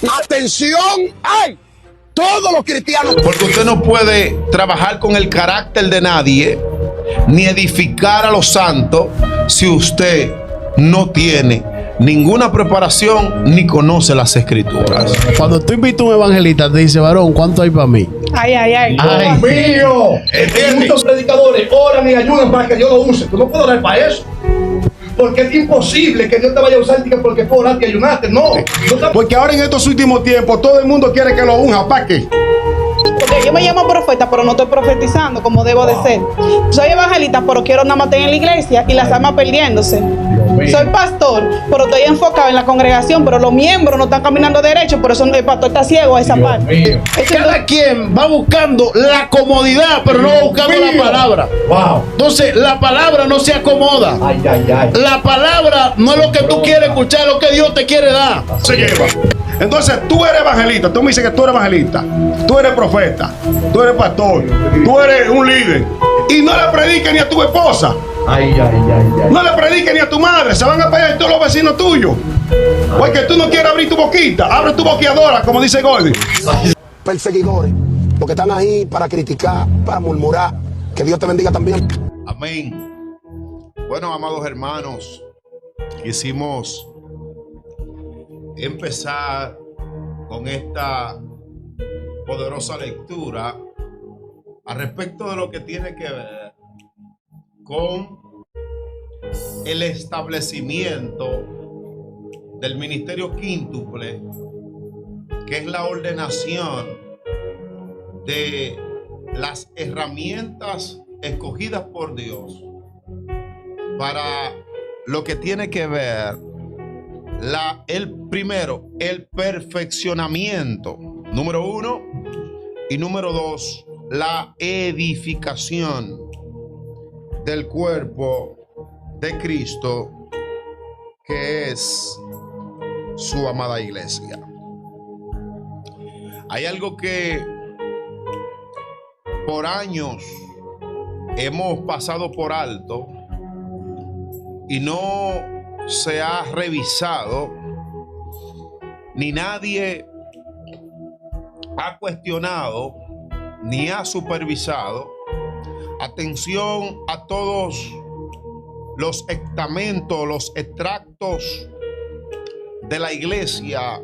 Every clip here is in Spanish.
Atención, ¡ay! Todos los cristianos. Porque usted no puede trabajar con el carácter de nadie, ni edificar a los santos, si usted no tiene ninguna preparación ni conoce las escrituras. Cuando tú invitas a un evangelista, te dice, varón, ¿cuánto hay para mí? Ay, ay, ay. Dios mío. Muchos predicadores oran y ayudan para que Dios lo use. Tú no puedes orar para eso. Porque es imposible que Dios te vaya a usar porque tú oraste y ayunaste. No. Porque ahora en estos últimos tiempos todo el mundo quiere que lo unja. ¿Para qué? Porque yo me llamo profeta, pero no estoy profetizando como debo de ser. Soy evangelista, pero quiero nada más tener en la iglesia y las almas perdiéndose. Soy pastor, pero estoy enfocado en la congregación, pero los miembros no están caminando derecho, por eso el pastor está ciego a esa parte. Cada quien va buscando la comodidad, pero no va buscando la palabra. Wow. Entonces, la palabra no se acomoda. Ay, ay, ay. La palabra no es lo que tú quieres escuchar, es lo que Dios te quiere dar. Se lleva. Entonces tú eres evangelista. Tú me dices que tú eres evangelista. Tú eres profeta. Tú eres pastor. Tú eres un líder. Y no le prediques ni a tu esposa. Ay, ay, ay, ay. No le prediques ni a tu madre. Se van a pelear todos los vecinos tuyos. Porque tú no quieres abrir tu boquita. Abre tu boqueadora, como dice Gordy. Perseguidores, porque están ahí para criticar, para murmurar. Que Dios te bendiga también. Amén. Bueno, amados hermanos, quisimos empezar con esta poderosa lectura al respecto de lo que tiene que ver con el establecimiento del ministerio quíntuple, que es la ordenación de las herramientas escogidas por Dios para lo que tiene que ver el perfeccionamiento, número 1, y número 2, la edificación del cuerpo de Cristo, que es su amada iglesia. Hay algo que por años hemos pasado por alto y no se ha revisado, ni nadie ha cuestionado, ni ha supervisado. Atención a todos los estamentos, los extractos de la iglesia,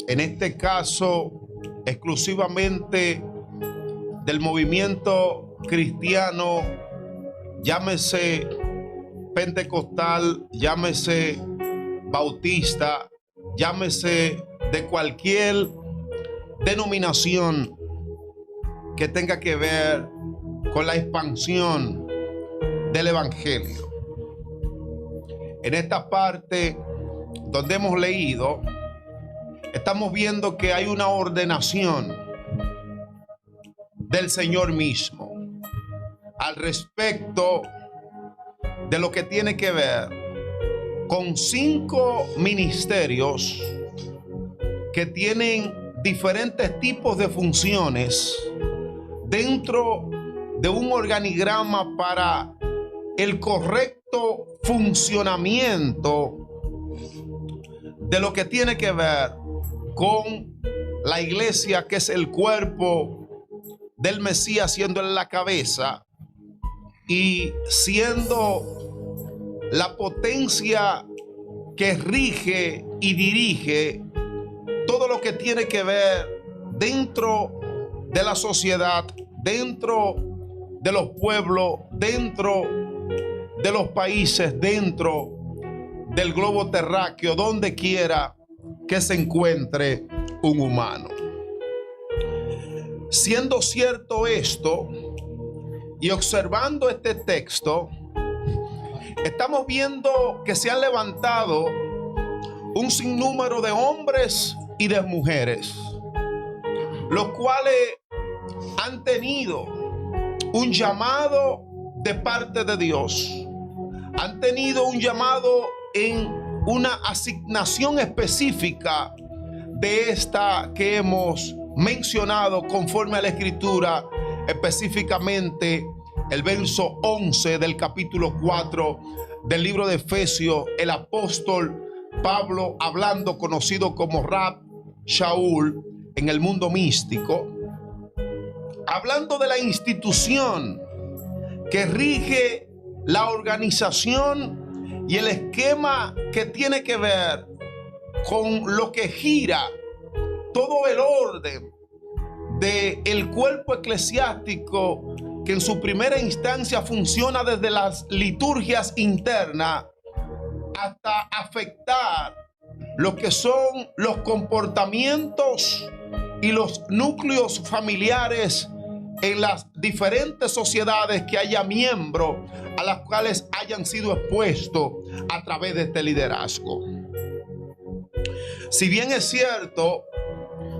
en este caso exclusivamente del movimiento cristiano, llámese pentecostal, llámese bautista, llámese de cualquier denominación que tenga que ver con la expansión del evangelio. En esta parte donde hemos leído, estamos viendo que hay una ordenación del Señor mismo al respecto de lo que tiene que ver con 5 ministerios que tienen diferentes tipos de funciones dentro de un organigrama para el correcto funcionamiento de lo que tiene que ver con la iglesia, que es el cuerpo del Mesías, siendo él la cabeza y siendo la potencia que rige y dirige todo lo que tiene que ver dentro de la sociedad, dentro de los pueblos, dentro de los países, dentro del globo terráqueo, donde quiera que se encuentre un humano. Siendo cierto esto y observando este texto, estamos viendo que se han levantado un sinnúmero de hombres y de mujeres, los cuales han tenido un llamado de parte de Dios, han tenido un llamado en una asignación específica de esta que hemos mencionado conforme a la Escritura, específicamente el verso 11 del capítulo 4 del libro de Efesios. El apóstol Pablo, hablando, conocido como Rab, Shaul en el mundo místico, hablando de la institución que rige la organización y el esquema que tiene que ver con lo que gira todo el orden del cuerpo eclesiástico, que en su primera instancia funciona desde las liturgias internas hasta afectar lo que son los comportamientos y los núcleos familiares en las diferentes sociedades que haya miembros a las cuales hayan sido expuestos a través de este liderazgo. Si bien es cierto,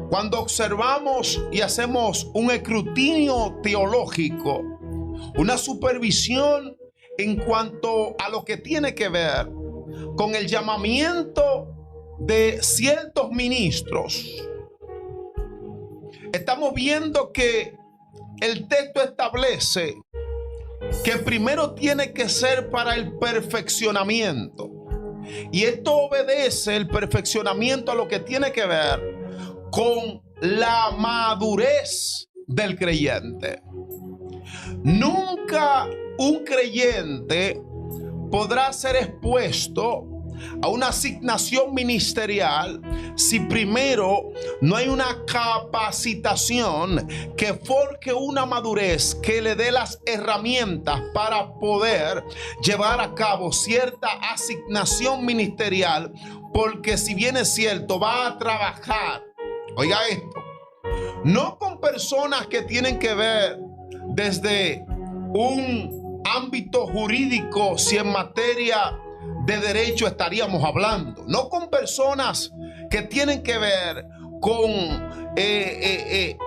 cuando observamos y hacemos un escrutinio teológico, una supervisión en cuanto a lo que tiene que ver con el llamamiento de ciertos ministros, estamos viendo que el texto establece que primero tiene que ser para el perfeccionamiento. Y esto obedece el perfeccionamiento a lo que tiene que ver con la madurez del creyente. Nunca un creyente podrá ser expuesto a una asignación ministerial si primero no hay una capacitación que forje una madurez que le dé las herramientas para poder llevar a cabo cierta asignación ministerial, porque si bien es cierto, va a trabajar, oiga esto, no con personas que tienen que ver desde un ámbito jurídico, si en materia de derecho estaríamos hablando, no con personas que tienen que ver con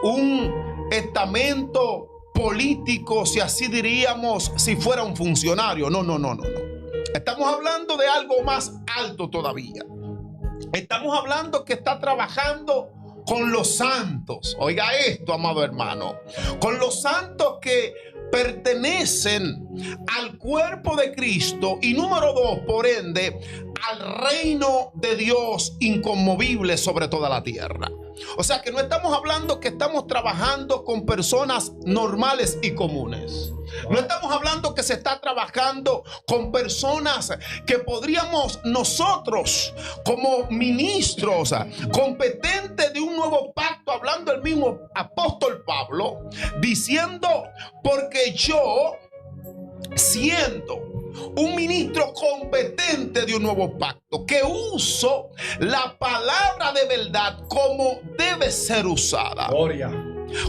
un estamento político, si así diríamos, si fuera un funcionario. No. Estamos hablando de algo más alto todavía. Estamos hablando que está trabajando con los santos. Oiga esto, amado hermano, con los santos que pertenecen al cuerpo de Cristo y número 2, por ende, al reino de Dios inconmovible sobre toda la tierra. O sea que no estamos hablando que estamos trabajando con personas normales y comunes. No estamos hablando que se está trabajando con personas que podríamos nosotros como ministros competentes de un nuevo pacto, hablando el mismo apóstol Pablo, diciendo, porque yo, siendo un ministro competente de un nuevo pacto, que uso la palabra de verdad como debe ser usada. Gloria.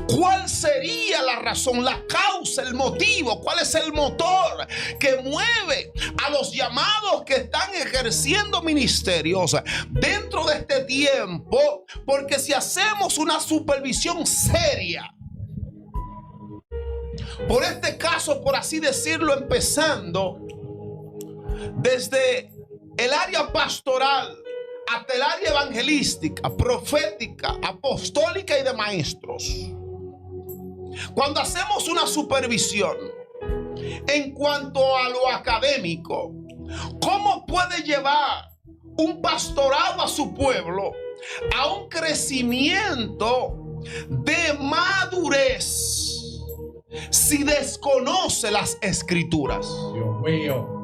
¿Cuál sería la razón, la causa, el motivo? ¿Cuál es el motor que mueve a los llamados que están ejerciendo ministerios dentro de este tiempo? Porque si hacemos una supervisión seria, por este caso, por así decirlo, empezando desde el área pastoral hasta el área evangelística, profética, apostólica y de maestros, cuando hacemos una supervisión en cuanto a lo académico, ¿cómo puede llevar un pastorado a su pueblo a un crecimiento de madurez si desconoce las escrituras? Dios mío.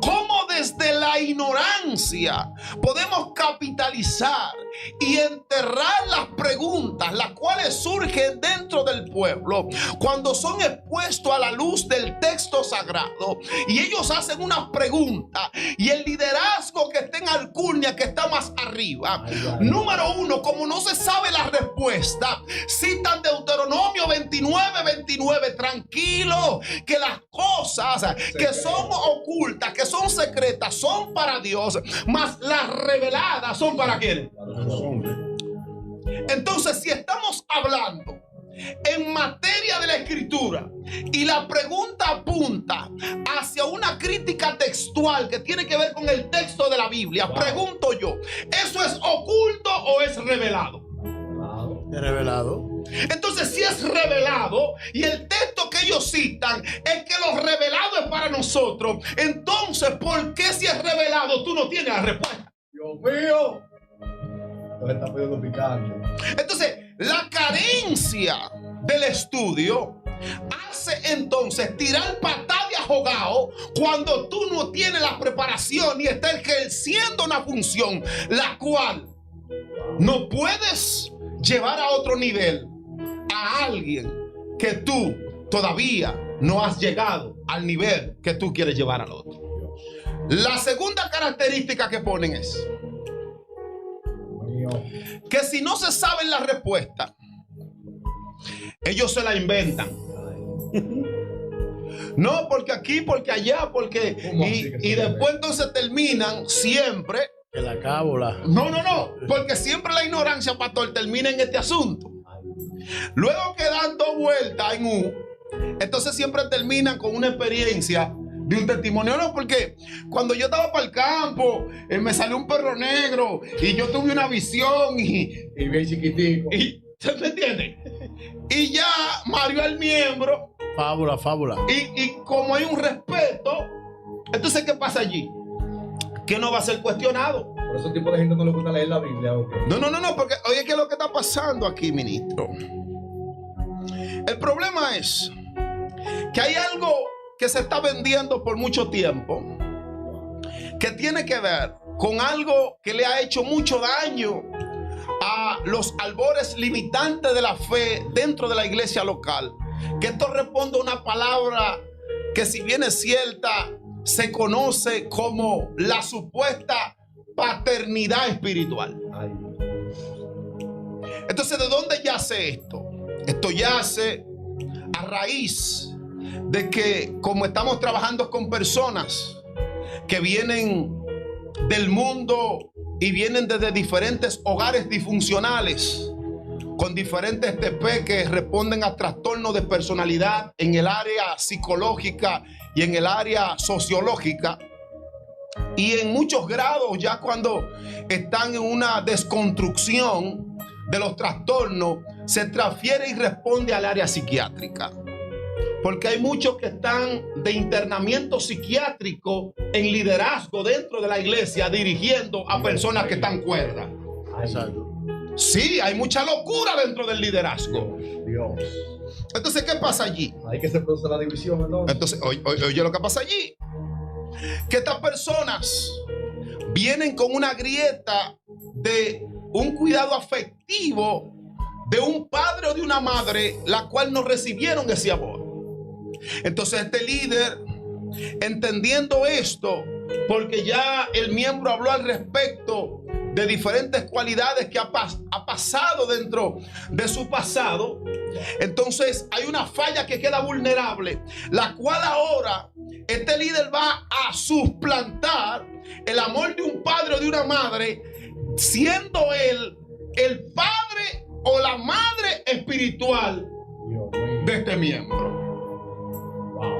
¿Cómo desde la ignorancia podemos capitalizar y enterrar las preguntas, las cuales surgen dentro del pueblo cuando son expuestos a la luz del texto sagrado y ellos hacen unas preguntas y el liderazgo que está en alcurnia, que está más arriba, número 1, como no se sabe la respuesta, citan Deuteronomio 29:29, tranquilo, que las cosas que son ocultas, que son secretas, son para Dios, mas las reveladas son para quién. Entonces, si estamos hablando en materia de la escritura y la pregunta apunta hacia una crítica textual que tiene que ver con el texto de la Biblia, pregunto yo, ¿eso es oculto o es revelado? Es revelado. Entonces, si es revelado y el texto que ellos citan es que lo revelado es para nosotros, entonces, ¿por qué si es revelado tú no tienes la respuesta? Dios mío. Nos está poniendo picante. Entonces, la carencia del estudio hace entonces tirar patada de ahogado cuando tú no tienes la preparación y estás ejerciendo una función la cual no puedes llevar a otro nivel a alguien que tú todavía no has llegado al nivel que tú quieres llevar al otro. La segunda característica que ponen es que si no se saben la respuesta, ellos se la inventan. No, porque aquí, porque allá, porque... Y después entonces terminan siempre... Que la cábula. No, porque siempre la ignorancia, pastor, termina en este asunto. Luego que dan dos vueltas en U, entonces siempre terminan con una experiencia de un testimonio. No, porque cuando yo estaba para el campo, me salió un perro negro y yo tuve una visión y bien chiquitico. ¿Se me entiende? Y ya mareó el miembro. Fábula. Y como hay un respeto, entonces ¿qué pasa allí? Que no va a ser cuestionado. Por eso tipo de gente no le gusta leer la Biblia. ¿Okay? No, porque oye, ¿qué es lo que está pasando aquí, ministro? El problema es que hay algo que se está vendiendo por mucho tiempo que tiene que ver con algo que le ha hecho mucho daño a los albores limitantes de la fe dentro de la iglesia local. Que esto responde a una palabra que, si bien es cierta, se conoce como la supuesta paternidad espiritual. Ay. Entonces, ¿de dónde yace esto? Esto yace a raíz de que, como estamos trabajando con personas que vienen del mundo y vienen desde diferentes hogares disfuncionales, con diferentes TP que responden a trastornos de personalidad en el área psicológica y en el área sociológica, y en muchos grados ya cuando están en una desconstrucción de los trastornos, se transfiere y responde al área psiquiátrica. Porque hay muchos que están de internamiento psiquiátrico en liderazgo dentro de la iglesia, dirigiendo a personas que están cuerdas. Exacto. Sí, hay mucha locura dentro del liderazgo. Dios. Entonces, ¿qué pasa allí? Hay que se produce la división, entonces. Entonces, oye lo que pasa allí. Que estas personas vienen con una grieta de un cuidado afectivo de un padre o de una madre, la cual no recibieron ese amor. Entonces este líder, entendiendo esto, porque ya el miembro habló al respecto de diferentes cualidades que ha pasado dentro de su pasado, entonces hay una falla que queda vulnerable, la cual ahora este líder va a suplantar el amor de un padre o de una madre, siendo él el padre o la madre espiritual de este miembro.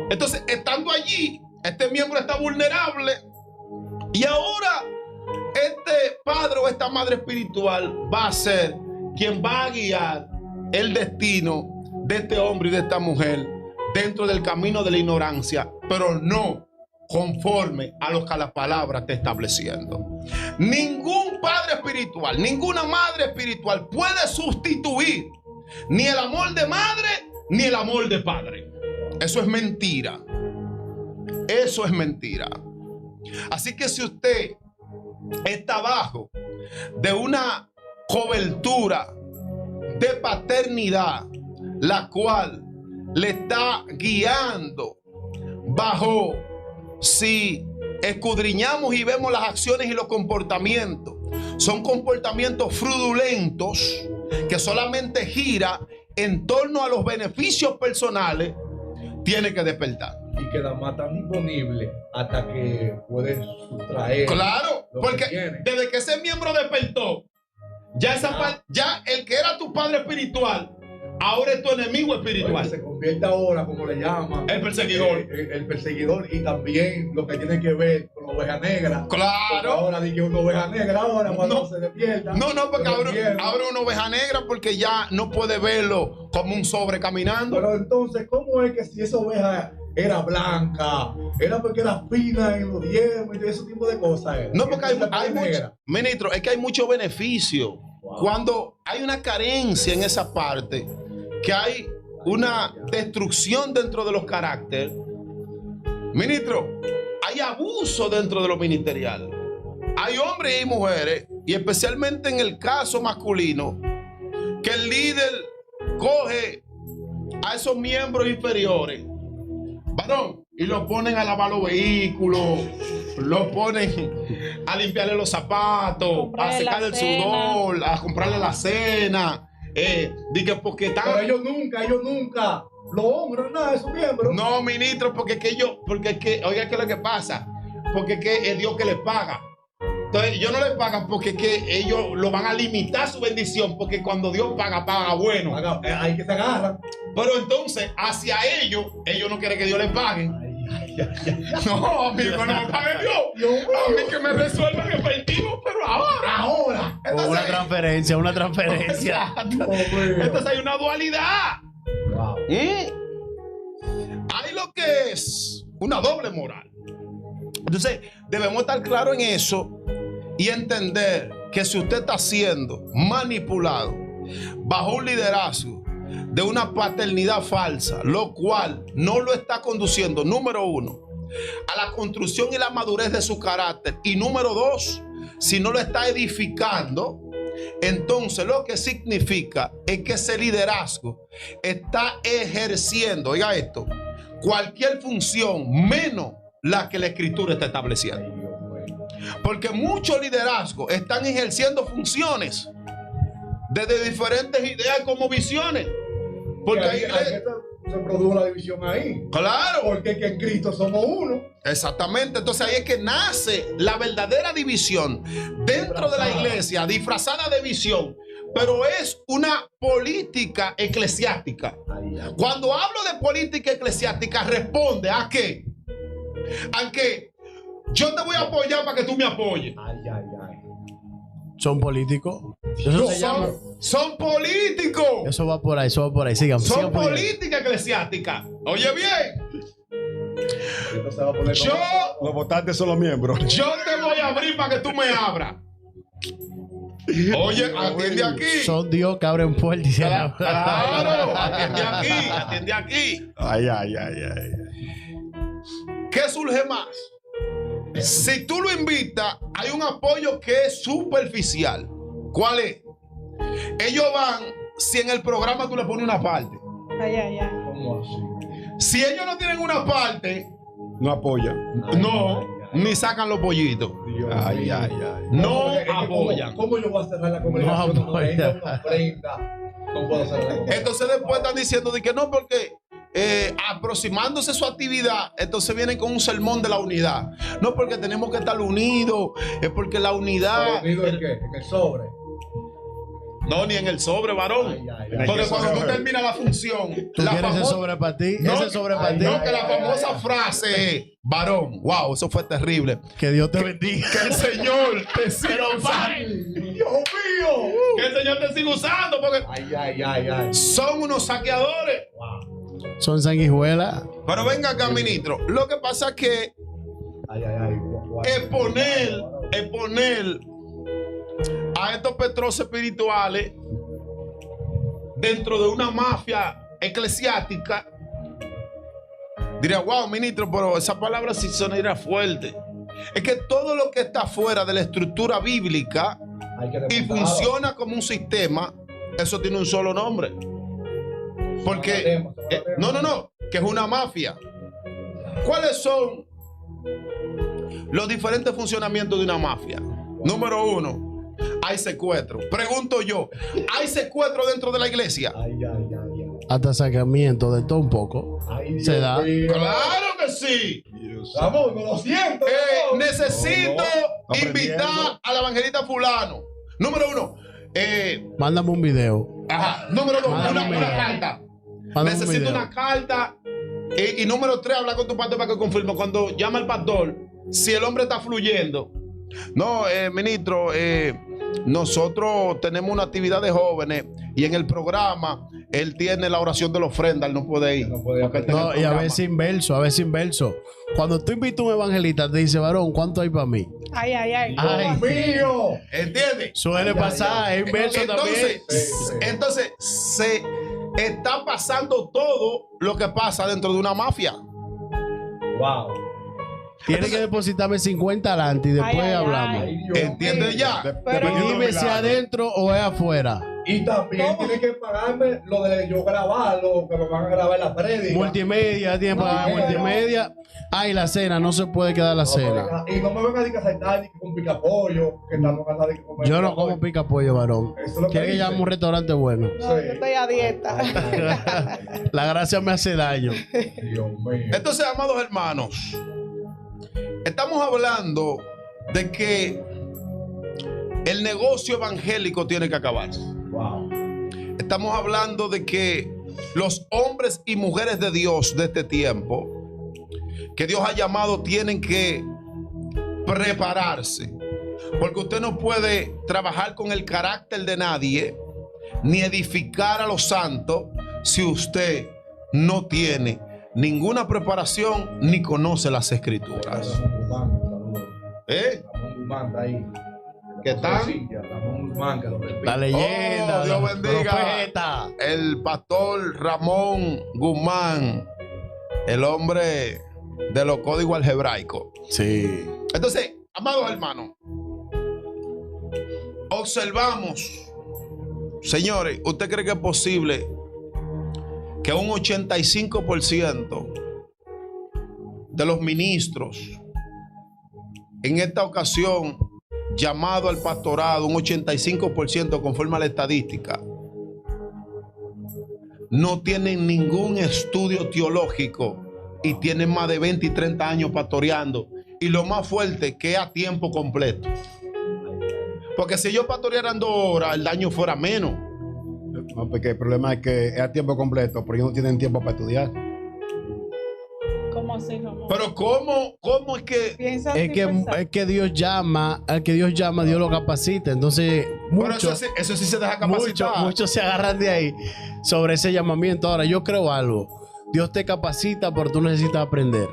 Entonces, estando allí, este miembro está vulnerable y ahora este padre o esta madre espiritual va a ser quien va a guiar el destino de este hombre y de esta mujer dentro del camino de la ignorancia, pero no conforme a lo que la palabra está estableciendo. Ningún padre espiritual, ninguna madre espiritual puede sustituir ni el amor de madre ni el amor de padre. Eso es mentira. Eso es mentira. Así que si usted está abajo de una cobertura de paternidad, la cual le está guiando bajo, si escudriñamos y vemos las acciones y los comportamientos, son comportamientos fraudulentos que solamente gira en torno a los beneficios personales, tiene que despertar. Y queda más tan disponible hasta que puede sustraer. Claro, porque desde que ese miembro despertó, ya el que era tu padre espiritual, ahora es tu enemigo espiritual. Se convierte ahora, como le llaman, el perseguidor. El perseguidor, y también lo que tiene que ver con la oveja negra. Claro. Ahora dije una oveja negra, ahora cuando se despierta. No, porque abre una oveja negra porque ya no puede verlo como un sobre caminando. Pero entonces, ¿cómo es que si esa oveja era blanca, era porque era fina en los diezmos y ese tipo de cosas? No, porque hay mucho, ministro, es que hay mucho beneficio Cuando hay una carencia en esa parte, que hay una destrucción dentro de los caracteres, ministro, hay abuso dentro de lo ministerial. Hay hombres y mujeres, y especialmente en el caso masculino, que el líder coge a esos miembros inferiores, varón, y los ponen a lavar los vehículos, los ponen a limpiarle los zapatos, a secar el sudor, a comprarle la cena. Porque están... Pero ellos nunca, los hombres, nada de sus miembros. No, ministro, porque es que, oiga, ¿qué es lo que pasa? Porque es que es Dios que les paga. Entonces, ellos no les pagan porque es que ellos lo van a limitar su bendición, porque cuando Dios paga, paga bueno. Hay que se agarran. Pero entonces, hacia ellos no quieren que Dios les pague. No, amigo, no me pague Dios. A mí que me resuelvan efectivo, pero ahora. Entonces, una transferencia. Exacto. Entonces hay una dualidad. Wow. Hay lo que es una doble moral. Entonces, debemos estar claros en eso y entender que si usted está siendo manipulado bajo un liderazgo de una paternidad falsa, lo cual no lo está conduciendo, número uno, a la construcción y la madurez de su carácter, y número dos, si no lo está edificando, entonces lo que significa es que ese liderazgo está ejerciendo, oiga esto, cualquier función menos la que la escritura está estableciendo. Porque muchos liderazgos están ejerciendo funciones desde diferentes ideas como visiones. Porque ahí se produjo la división ahí. Claro. Porque que en Cristo somos uno. Exactamente. Entonces ahí es que nace la verdadera división dentro de la iglesia, disfrazada de visión. Pero es una política eclesiástica. Cuando hablo de política eclesiástica, responde a qué. A que yo te voy a apoyar para que tú me apoyes. Son políticos. Eso se llama. Son políticos. Eso va por ahí, sigan. Son política eclesiástica. Oye bien. Los votantes son los miembros. Yo te voy a abrir para que tú me abras. Oye, atiende aquí. Son Dios que abren puertas y cierran. Claro, atiende aquí. Ay. ¿Qué surge más? Si tú lo invitas, hay un apoyo que es superficial. ¿Cuál es? Ellos van, si en el programa tú le pones una parte. ¿Cómo así? Si ellos no tienen una parte, No apoyan. no, ni sacan los pollitos. Ay. No apoyan. ¿Cómo yo voy a cerrar la congregación? No apoyan. Una ofrenda. No puedo cerrar la congregación. Entonces después están diciendo de que no, porque aproximándose su actividad, entonces vienen con un sermón de la unidad. No, porque tenemos que estar unidos, es porque la unidad... ¿Unido en qué? En el sobre. No, ni en el sobre, varón. Porque cuando tú terminas la función, ¿Tú quieres ese sobre para ti? Ese sobre para ti. No, que la famosa frase es, varón, wow, eso fue terrible. Que Dios te bendiga. Que el Señor te siga usando. ¡Dios mío! Que el Señor te siga usando, porque Ay. son unos saqueadores. Son sanguijuelas. Pero venga acá, ministro. Lo que pasa es que exponer a estos petros espirituales dentro de una mafia eclesiástica, diría, wow, ministro, pero esa palabra sí sonaría fuerte. Es que todo lo que está fuera de la estructura bíblica y funciona como un sistema, eso tiene un solo nombre. Porque no, que es una mafia. ¿Cuáles son los diferentes funcionamientos de una mafia? Número uno, hay secuestro. Pregunto yo, ¿hay secuestro dentro de la iglesia? Hasta sacamiento de todo un poco. Se da. Claro que sí. Vamos, no lo siento. Necesito invitar al evangelista fulano. Número uno, Mándame un video. número dos, Mándame una carta. Mándame un Necesito video. una carta. Y número tres, hablar con tu pastor para que confirme. Cuando llama el pastor, si el hombre está fluyendo. No, ministro, nosotros tenemos una actividad de jóvenes y en el programa él tiene la oración de la ofrenda, él no puede ir. Porque él tiene el No, y a programa. veces inverso. Cuando tú invitas a un evangelista, te dice, varón, ¿cuánto hay para mí? Ay, ay, ay. Ay, mío. ¿Entiendes? Suele pasar, es inverso Entonces, también. entonces se está pasando todo lo que pasa dentro de una mafia. Wow. Tiene que depositarme 50 adelante y después Ay, ay, hablamos. ay. ¿Entiendes ya? Pero- Y dime si adentro o es afuera. Y también tiene que pagarme lo de yo grabarlo, que me van a grabar la prédica. Multimedia, tiene que pagar multimedia. Ay, la cena, no se puede quedar la cena. Y no me vengan a decir que saltar ni con pica pollo, que estamos cansados de que comer. Yo no como pica pollo, varón. Eso es lo que Quiere que dice. llame a un restaurante bueno. No, yo estoy a dieta. La gracia me hace daño. Dios mío. Entonces, amados hermanos, estamos hablando de que el negocio evangélico tiene que acabarse. Wow. Estamos hablando de que los hombres y mujeres de Dios de este tiempo, que Dios ha llamado, tienen que prepararse. Porque usted no puede trabajar con el carácter de nadie, ni edificar a los santos, si usted no tiene ninguna preparación ni conoce las escrituras. ¿Eh? Ahí. ¿Qué tal? La leyenda, Oh, Dios la bendiga. profeta. El pastor Ramón Guzmán, el hombre de los códigos algebraicos. Sí. Entonces, amados hermanos, observamos, señores, ¿usted cree que es posible que un 85% de los ministros en esta ocasión llamado al pastorado, un 85% conforme a la estadística, no tienen ningún estudio teológico y tienen más de 20 y 30 años pastoreando? Y lo más fuerte, que es a tiempo completo. Porque si ellos pastorearan 2 horas, el daño fuera menos. No, porque el problema es que es a tiempo completo, pero ellos no tienen tiempo para estudiar. ¿Cómo así, Ramón? Pero ¿cómo es que? Piensa así, Es pensar. que Dios llama, al que Dios llama, Dios lo capacita. Entonces, Pero eso sí se deja capacitar. muchos se agarran de ahí sobre ese llamamiento. Ahora, yo creo algo. Dios te capacita, pero tú necesitas aprender.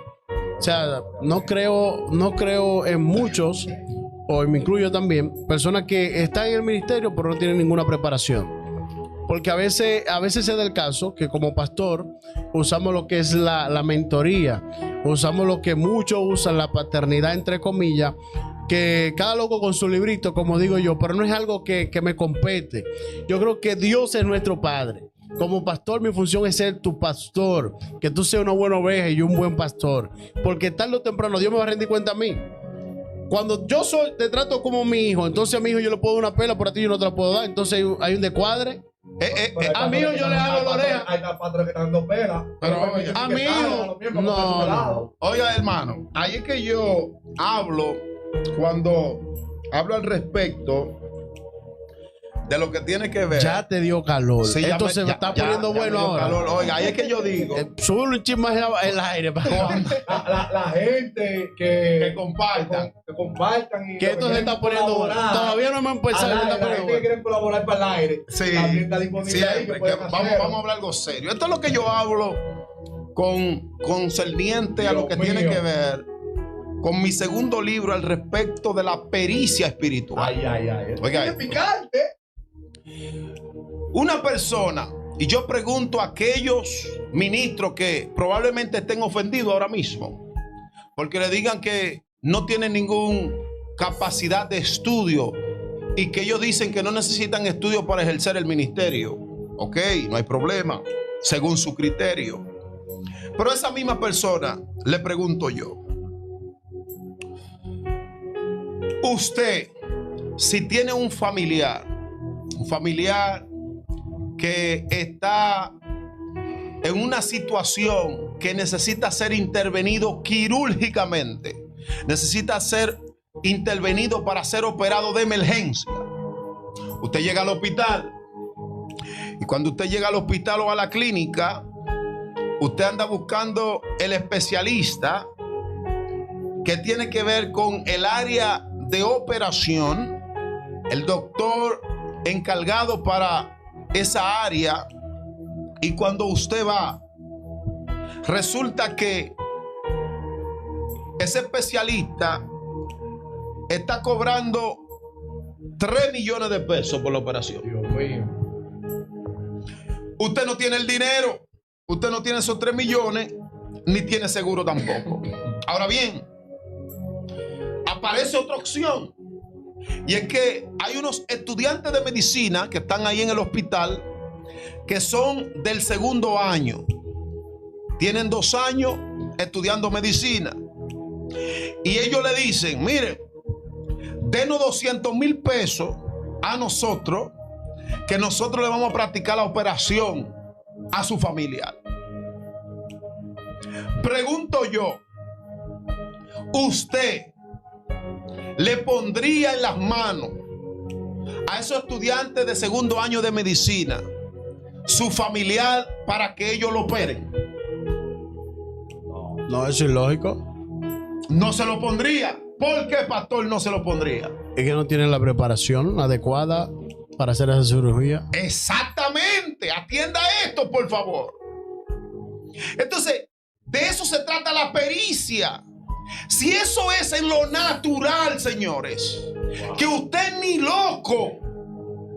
O sea, no creo en muchos, o me incluyo también, personas que están en el ministerio, pero no tienen ninguna preparación. Porque a veces se da el caso que como pastor usamos lo que es la mentoría, usamos lo que muchos usan, la paternidad entre comillas, que cada loco con su librito, como digo yo, pero no es algo que me compete. Yo creo que Dios es nuestro Padre. Como pastor, mi función es ser tu pastor, que tú seas una buena oveja y yo un buen pastor, porque tarde o temprano Dios me va a rendir cuenta a mí. Cuando yo te trato como mi hijo, entonces a mi hijo yo le puedo dar una pela, pero a ti yo no te la puedo dar. Entonces hay un descuadre. A mi hijo yo le hago la oreja. Hay patrones que están dando pela. Pero, oye, A mi hijo. No. Oiga, hermano, ahí es que yo hablo, cuando hablo al respecto de lo que tiene que ver. Ya te dio calor. Sí, Esto se ya está ya poniendo me bueno dio ahora. calor. Oiga, ahí es que yo digo Sube un chisme más el aire. La gente que compartan. que compartan y Que esto se está poniendo bueno. Todavía no hemos empezado. al se aire, está la poniendo gente que bueno. quieren colaborar para el aire. Sí, También está disponible ahí, siempre, que pueden que hacerlo. vamos a hablar algo serio. Esto es lo que yo hablo concerniente a lo que Dios tiene mío. que ver con mi segundo libro al respecto de la pericia espiritual. Ay. Oiga, Es picante. una persona, y yo pregunto a aquellos ministros que probablemente estén ofendidos ahora mismo, porque le digan que no tienen ninguna capacidad de estudio y que ellos dicen que no necesitan estudio para ejercer el ministerio. Ok, no hay problema, según su criterio. Pero a esa misma persona le pregunto yo, usted, si tiene un familiar que está en una situación que necesita ser intervenido quirúrgicamente, necesita ser intervenido para ser operado de emergencia. Usted llega al hospital y cuando usted llega al hospital o a la clínica, usted anda buscando el especialista que tiene que ver con el área de operación el doctor encargado para esa área, y cuando usted va, resulta que ese especialista está cobrando 3 millones de pesos por la operación. Dios mío. Usted no tiene el dinero, usted no tiene esos 3 millones, ni tiene seguro tampoco. Ahora bien, aparece otra opción, y es que hay unos estudiantes de medicina que están ahí en el hospital, que son del segundo año, tienen 2 años estudiando medicina, y ellos le dicen: mire, denos 200,000 pesos a nosotros, que nosotros le vamos a practicar la operación a su familiar. Pregunto yo, ¿usted le pondría en las manos a esos estudiantes de segundo año de medicina su familiar para que ellos lo operen? No, eso es ilógico. No se lo pondría. ¿Por qué, pastor, no se lo pondría? Es que no tienen la preparación adecuada para hacer esa cirugía. Exactamente. Atienda esto, por favor. Entonces, de eso se trata la pericia. Si eso es en lo natural, señores, que usted ni loco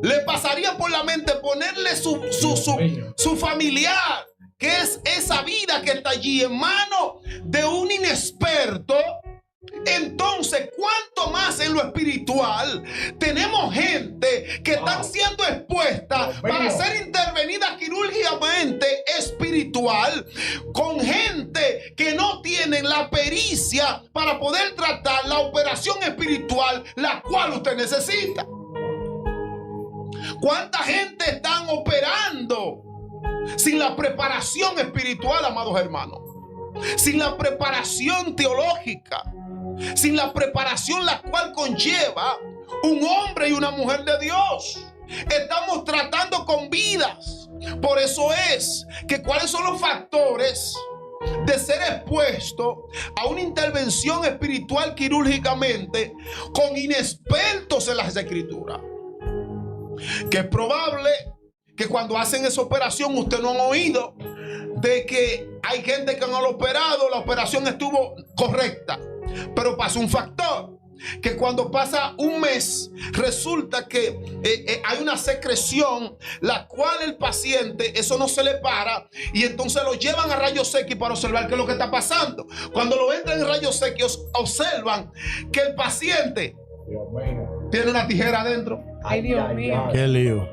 le pasaría por la mente ponerle su familiar, que es esa vida que está allí, en manos de un inexperto. Entonces, ¿cuánto más en lo espiritual tenemos gente que están siendo expuestas para ser intervenida quirúrgicamente espiritual, con gente que no tienen la pericia para poder tratar la operación espiritual la cual usted necesita? ¿Cuánta gente están operando sin la preparación espiritual, amados hermanos? Sin la preparación teológica, sin la preparación la cual conlleva un hombre y una mujer de Dios. Estamos tratando con vidas. Por eso es que cuáles son los factores de ser expuesto a una intervención espiritual quirúrgicamente con inexpertos en las escrituras. Que es probable que cuando hacen esa operación usted no ha oído de que hay gente que no lo ha operado, la operación estuvo correcta, pero pasa un factor, que cuando pasa un mes resulta que hay una secreción la cual el paciente, eso no se le para, y entonces lo llevan a rayos X para observar qué es lo que está pasando. Cuando lo entran en rayos X observan que el paciente tiene una tijera adentro. Ay, Dios mío. Qué lío.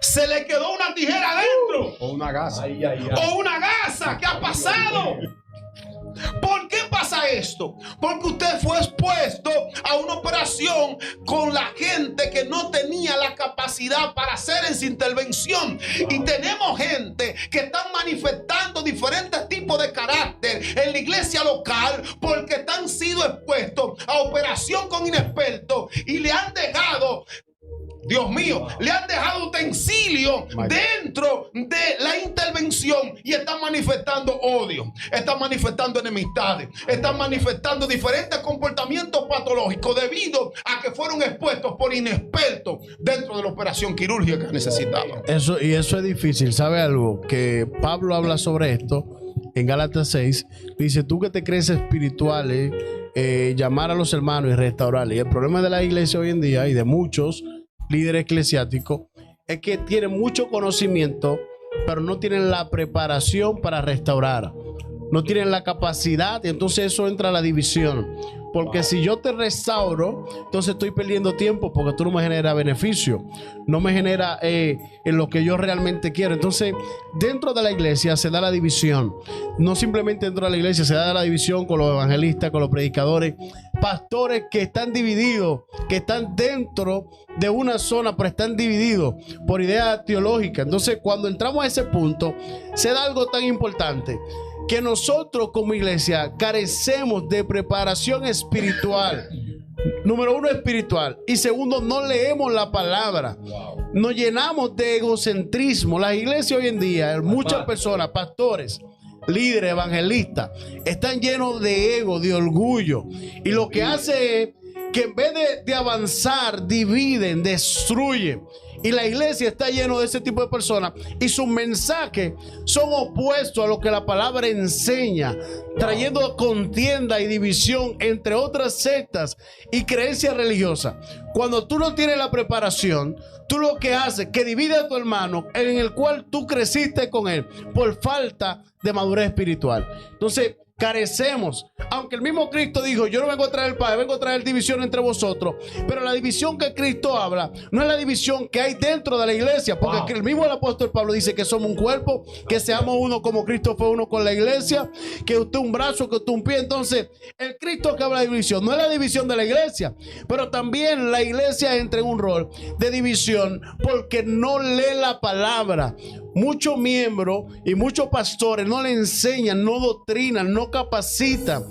Se le quedó una tijera adentro. O una gasa. O una gasa. ¿Qué ha pasado? ¿Por qué pasa esto? Porque usted fue expuesto a una operación con la gente que no tenía la capacidad para hacer esa intervención. Y tenemos gente que están manifestando diferentes tipos de carácter en la iglesia local porque han sido expuestos a operación con inexpertos y le han dejado, Dios mío, le han dejado utensilios dentro de la intervención y están manifestando odio, están manifestando enemistades, están manifestando diferentes comportamientos patológicos debido a que fueron expuestos por inexpertos dentro de la operación quirúrgica que necesitaban. Eso es difícil. ¿Sabe algo? Que Pablo habla sobre esto en Gálatas 6. Dice: tú que te crees espirituales, llamar a los hermanos y restaurarles. Y el problema de la iglesia hoy en día y de muchos líderes eclesiásticos es que tienen mucho conocimiento, pero no tienen la preparación para restaurar, no tienen la capacidad, y entonces eso entra a la división. Porque si yo te restauro, entonces estoy perdiendo tiempo, porque tú no me generas beneficio, no me genera en lo que yo realmente quiero. Entonces, dentro de la iglesia se da la división. No simplemente dentro de la iglesia, se da la división con los evangelistas, con los predicadores, pastores que están divididos, que están dentro de una zona, pero están divididos por ideas teológicas. Entonces, cuando entramos a ese punto, se da algo tan importante, que nosotros como iglesia carecemos de preparación espiritual. Número uno, espiritual. Y segundo, no leemos la palabra. Nos llenamos de egocentrismo. Las iglesias hoy en día, muchas personas, pastores, líderes, evangelistas, están llenos de ego, de orgullo. Y lo que hace es que en vez de avanzar, dividen, destruyen. Y la iglesia está llena de ese tipo de personas y sus mensajes son opuestos a lo que la palabra enseña, trayendo contienda y división entre otras sectas y creencias religiosas. Cuando tú no tienes la preparación, tú lo que haces es que divide a tu hermano en el cual tú creciste con él por falta de madurez espiritual. Entonces, carecemos, aunque el mismo Cristo dijo: yo no vengo a traer paz, vengo a traer división entre vosotros. Pero la división que Cristo habla no es la división que hay dentro de la iglesia, porque el mismo el apóstol Pablo dice que somos un cuerpo, que seamos uno como Cristo fue uno con la iglesia, que usted un brazo, que usted un pie. Entonces el Cristo que habla de división no es la división de la iglesia, pero también la iglesia entra en un rol de división porque no lee la palabra. Muchos miembros y muchos pastores no le enseñan, no doctrinan, no capacitan.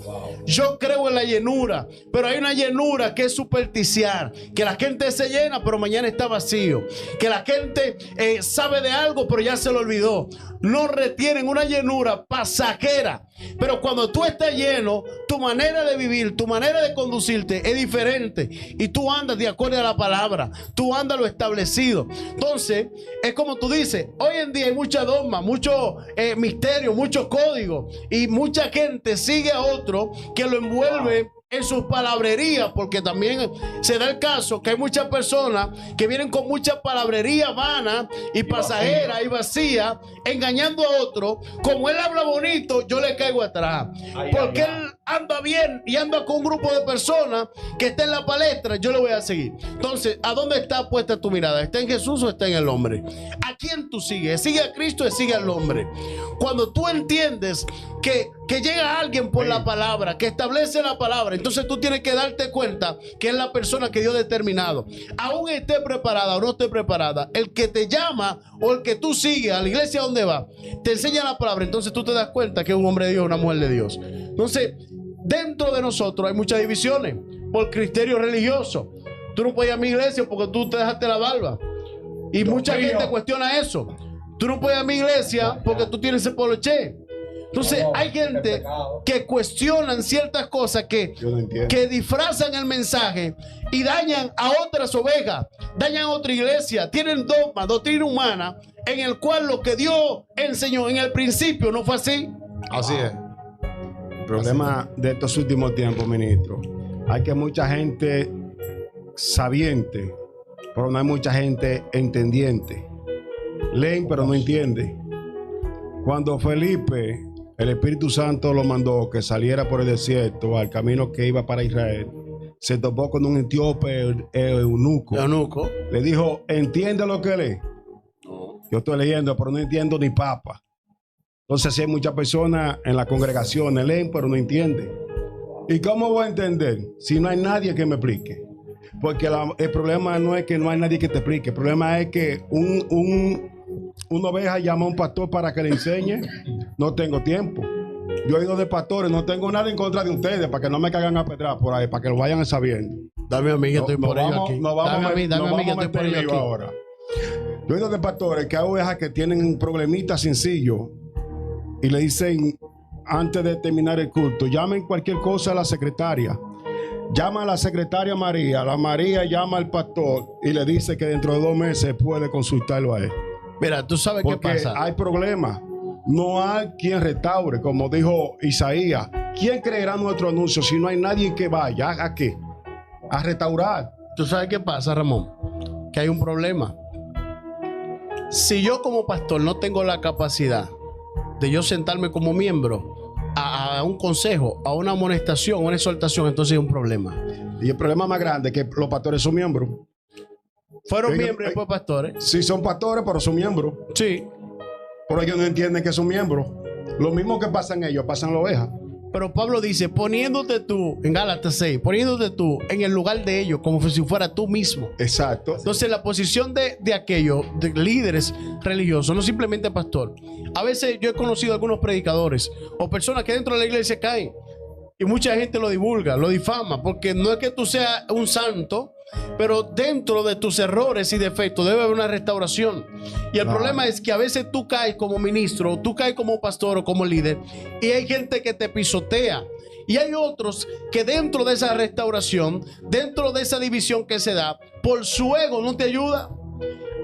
Yo creo en la llenura, pero hay una llenura que es supersticiar, que la gente se llena pero mañana está vacío, que la gente sabe de algo pero ya se lo olvidó. No retienen una llenura pasajera. Pero cuando tú estás lleno, tu manera de vivir, tu manera de conducirte es diferente y tú andas de acuerdo a la palabra, tú andas lo establecido. Entonces es como tú dices, hoy en día hay mucha dogma, mucho misterio, mucho código, y mucha gente sigue a otro que lo envuelve en sus palabrerías, porque también se da el caso que hay muchas personas que vienen con mucha palabrería vana y pasajera y vacía, engañando a otro. Como él habla bonito, yo le caigo atrás, porque él anda bien y anda con un grupo de personas que está en la palestra, yo le voy a seguir. Entonces, ¿a dónde está puesta tu mirada? ¿Está en Jesús o está en el hombre? ¿A quién tú sigues? ¿Sigue a Cristo o sigue al hombre? Cuando tú entiendes que llega alguien por la palabra, que establece la palabra, entonces tú tienes que darte cuenta que es la persona que Dios ha determinado. Aún esté preparada o no esté preparada, el que te llama o el que tú sigues a la iglesia donde va, te enseña la palabra, entonces tú te das cuenta que es un hombre de Dios, una mujer de Dios. Entonces, dentro de nosotros hay muchas divisiones por criterio religioso. Tú no puedes ir a mi iglesia porque tú te dejaste la barba. Y mucha gente cuestiona eso. Tú no puedes ir a mi iglesia porque tú tienes ese poloché. Entonces hay gente que cuestionan ciertas cosas que disfrazan el mensaje y dañan a otras ovejas, dañan a otra iglesia, tienen dogma, doctrina humana, en el cual lo que Dios enseñó en el principio no fue así. Así es. El problema de estos últimos tiempos, ministro, hay que mucha gente sabiente, pero no hay mucha gente entendiente. Leen pero no entienden. Cuando Felipe, el Espíritu Santo lo mandó que saliera por el desierto al camino que iba para Israel, se topó con un etíope eunuco. Le dijo: ¿entiende lo que lee? Yo estoy leyendo, pero no entiendo ni papa. Entonces, si hay muchas personas en la congregación, leen, pero no entienden. ¿Y cómo voy a entender si no hay nadie que me explique? Porque el problema no es que no hay nadie que te explique. El problema es que una oveja llama a un pastor para que le enseñe. No tengo tiempo. Yo he ido de pastores, no tengo nada en contra de ustedes, para que no me caigan a pedrar por ahí, para que lo vayan sabiendo. Dame a mí que estoy por ello aquí. Dame a mí que estoy por ello aquí. Ahora. Yo he ido de pastores que hay ovejas que tienen un problemita sencillo y le dicen antes de terminar el culto: llamen cualquier cosa a la secretaria. Llama a la secretaria María. La María llama al pastor y le dice que dentro de 2 meses puede consultarlo a él. Mira, tú sabes porque qué pasa. Hay problemas. No hay quien restaure, como dijo Isaías. ¿Quién creerá nuestro anuncio si no hay nadie que vaya? ¿A qué? A restaurar. ¿Tú sabes qué pasa, Ramón? Que hay un problema. Si yo como pastor no tengo la capacidad de yo sentarme como miembro a un consejo, a una amonestación, a una exhortación, entonces hay un problema. Y el problema más grande es que los pastores son miembros. Fueron miembros y después pastores. Sí, son pastores, pero son miembros. Sí. Pero ellos no entienden que son miembros. Lo mismo que pasan ellos, pasan las ovejas. Pero Pablo dice: poniéndote tú, en Gálatas 6, poniéndote tú en el lugar de ellos, como si fuera tú mismo. Exacto. Entonces la posición de aquellos, de líderes religiosos, no simplemente pastor. A veces yo he conocido algunos predicadores o personas que dentro de la iglesia caen y mucha gente lo divulga, lo difama, porque no es que tú seas un santo, pero dentro de tus errores y defectos debe haber una restauración. Y el problema es que a veces tú caes como ministro, tú caes como pastor o como líder, y hay gente que te pisotea, Y hay otros que dentro de esa restauración, dentro de esa división que se da, por su ego no te ayuda.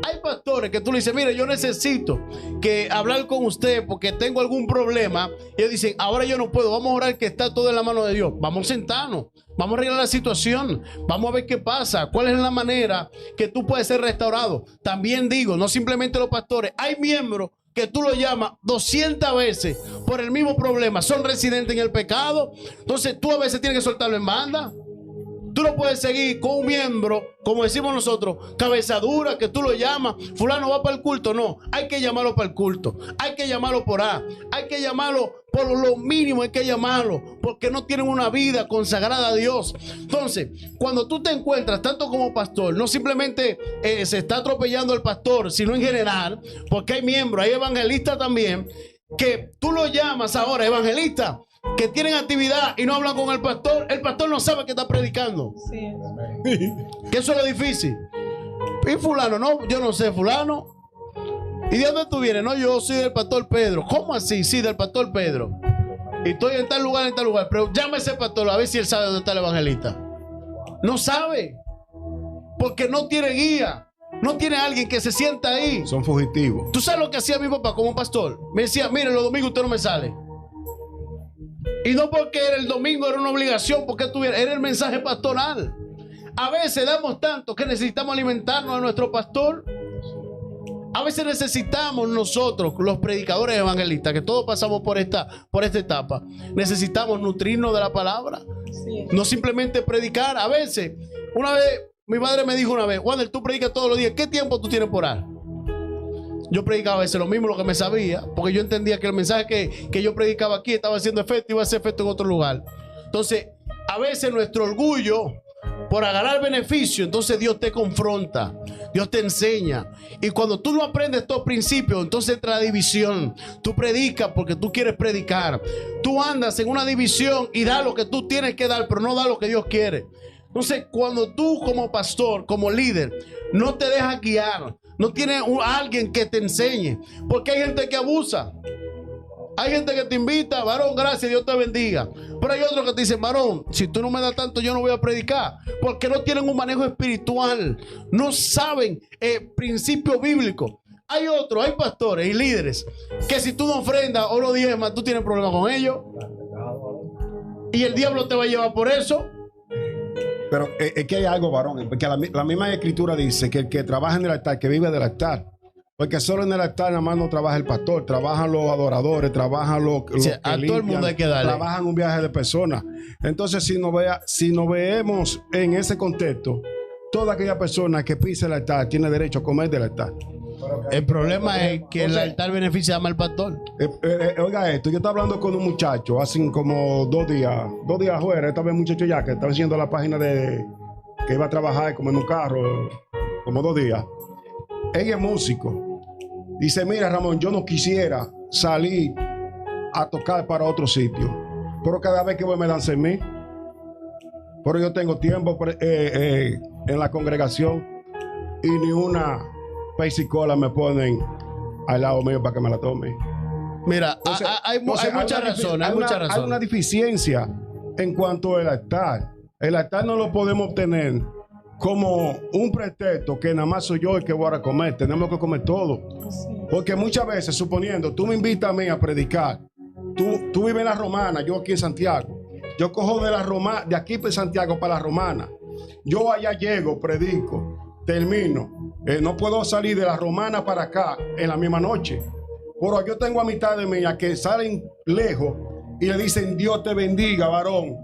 Hay pastores que tú le dices, mire, yo necesito que hablar con usted porque tengo algún problema. Y ellos dicen, ahora yo no puedo, vamos a orar que está todo en la mano de Dios. Vamos a sentarnos, vamos a arreglar la situación, vamos a ver qué pasa, cuál es la manera que tú puedes ser restaurado. También digo, no simplemente los pastores, hay miembros que tú lo llamas 200 veces por el mismo problema, son residentes en el pecado. Entonces tú a veces tienes que soltarlo en banda. Tú no puedes seguir con un miembro, como decimos nosotros, cabeza dura, que tú lo llamas, fulano va para el culto. No, hay que llamarlo para el culto. Hay que llamarlo por A. Hay que llamarlo por lo mínimo, hay que llamarlo, porque no tienen una vida consagrada a Dios. Entonces, cuando tú te encuentras, tanto como pastor, no simplemente se está atropellando el pastor, sino en general, porque hay miembros, hay evangelistas también, que tú lo llamas ahora evangelista, que tienen actividad y no hablan con el pastor no sabe que está predicando. Sí. Que eso es lo difícil. Y fulano, no, yo no sé, fulano. ¿Y de dónde tú vienes? No, yo soy del pastor Pedro. ¿Cómo así? Sí, del pastor Pedro. Y estoy en tal lugar, pero llame a ese pastor a ver si él sabe dónde está el evangelista. No sabe, porque no tiene guía. No tiene alguien que se sienta ahí. Son fugitivos. ¿Tú sabes lo que hacía mi papá como pastor? Me decía, mire, los domingos usted no me sale. Y no porque el domingo era una obligación, porque era el mensaje pastoral. A veces damos tanto que necesitamos alimentarnos a nuestro pastor. A veces necesitamos nosotros, los predicadores evangelistas, que todos pasamos por esta etapa, necesitamos nutrirnos de la palabra. Sí. No simplemente predicar. A veces, una vez, mi madre me dijo una vez, Wander, tú predicas todos los días, ¿qué tiempo tú tienes por ahí? Yo predicaba a veces lo mismo, lo que me sabía, porque yo entendía que el mensaje que yo predicaba aquí estaba haciendo efecto y iba a hacer efecto en otro lugar. Entonces, a veces nuestro orgullo por agarrar beneficio, entonces Dios te confronta, Dios te enseña. Y cuando tú no aprendes estos principios, entonces entra la división. Tú predicas porque tú quieres predicar. Tú andas en una división y da lo que tú tienes que dar, pero no da lo que Dios quiere. Entonces, cuando tú como pastor, como líder, no te dejas guiar, no tienes alguien que te enseñe, porque hay gente que abusa. Hay gente que te invita, varón, gracias, Dios te bendiga. Pero hay otros que te dicen, varón, si tú no me das tanto, yo no voy a predicar. Porque no tienen un manejo espiritual. No saben principios bíblicos. Hay otros, hay pastores y líderes que si tú no ofrendas o no diezmas, tú tienes problemas con ellos. Y el diablo te va a llevar por eso. Pero es que hay algo, varón, porque la misma escritura dice que el que trabaja en el altar, que vive del altar. Porque solo en el altar nada más no trabaja el pastor, trabajan los adoradores, trabajan los Sí, que a limpian, todo el mundo hay que darle. trabajan un viaje de personas. Entonces, si nos vemos en ese contexto, toda aquella persona que pisa el altar tiene derecho a comer del altar. El problema es que el altar beneficia más al pastor. Oiga esto, yo estaba hablando con un muchacho hace como 2 días afuera, estaba el muchacho ya que estaba haciendo la página de que iba a trabajar como en un carro, como 2 días. Ella es músico. Dice, mira Ramón, yo no quisiera salir a tocar para otro sitio, pero cada vez que voy me dan mí. Pero yo tengo tiempo en la congregación y ni una pesicola me ponen al lado mío para que me la tome. Mira, Entonces, hay muchas razones. Hay una deficiencia en cuanto al altar. El altar no lo podemos obtener como un pretexto que nada más soy yo el que voy a comer. Tenemos que comer todo. Porque muchas veces, suponiendo, tú me invitas a mí a predicar, tú vives en la Romana, yo aquí en Santiago. Yo cojo de aquí para Santiago para la Romana. Yo allá llego, predico, termino. No puedo salir de la Romana para acá en la misma noche. Pero yo tengo amistades mías que salen lejos y le dicen, Dios te bendiga, varón.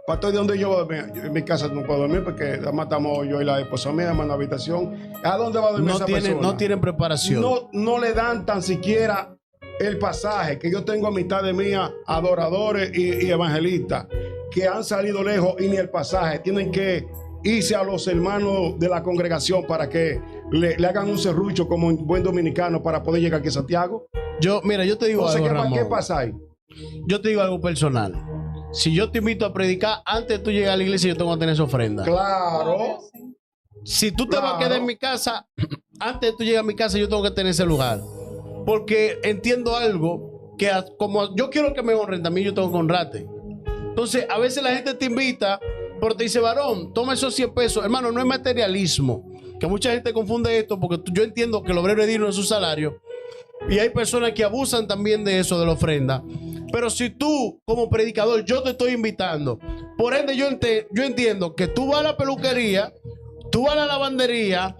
Pastor, ¿de dónde yo en mi casa no puedo dormir? Porque además estamos yo y la esposa mía en la habitación. ¿A dónde va a dormir esa persona? No tienen preparación. No le dan tan siquiera el pasaje. Que yo tengo amistades mías, adoradores y evangelistas, que han salido lejos y ni el pasaje. Tienen que irse a los hermanos de la congregación para que le hagan un serrucho como un buen dominicano para poder llegar aquí a Santiago. Mira, yo te digo Entonces, algo, Ramón. ¿qué pasa ahí? Yo te digo algo personal. Si yo te invito a predicar, antes de tú llegar a la iglesia, yo tengo que tener esa ofrenda. Claro. Si tú te vas a quedar en mi casa, antes de tú llegar a mi casa, yo tengo que tener ese lugar. Porque entiendo algo, que como yo quiero que me honren, también yo tengo que honrarte. Entonces, a veces la gente te invita, pero te dice, varón, toma esos 100 pesos. Hermano, no es materialismo. Que mucha gente confunde esto, porque yo entiendo que el obrero es digno de su salario. Y hay personas que abusan también de eso, de la ofrenda. Pero si tú, como predicador, yo te estoy invitando, por ende yo entiendo que tú vas a la peluquería, tú vas a la lavandería,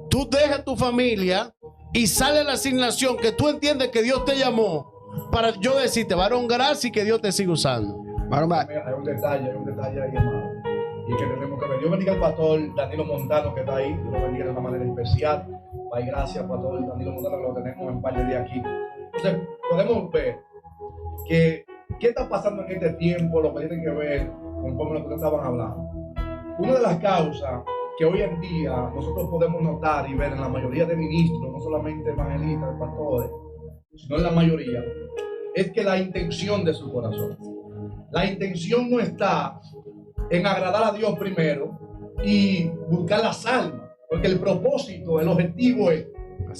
tú dejas tu familia y sale la asignación que tú entiendes que Dios te llamó para yo decirte, varón, gracias y que Dios te siga usando. Varón, Hay un detalle ahí, hermano. Y que tenemos que ver. Dios bendiga al pastor Danilo Montano que está ahí. Dios lo bendiga de una manera especial. Ay, gracias, pastor Danilo Montano, que lo tenemos en parte de aquí. Entonces, podemos ver que qué está pasando en este tiempo, lo que tiene que ver con lo que ustedes estaban hablando. Una de las causas que hoy en día nosotros podemos notar y ver en la mayoría de ministros, no solamente evangelistas, pastores, sino en la mayoría, es que la intención de su corazón, la intención no está en agradar a Dios primero y buscar las almas, porque el propósito, el objetivo es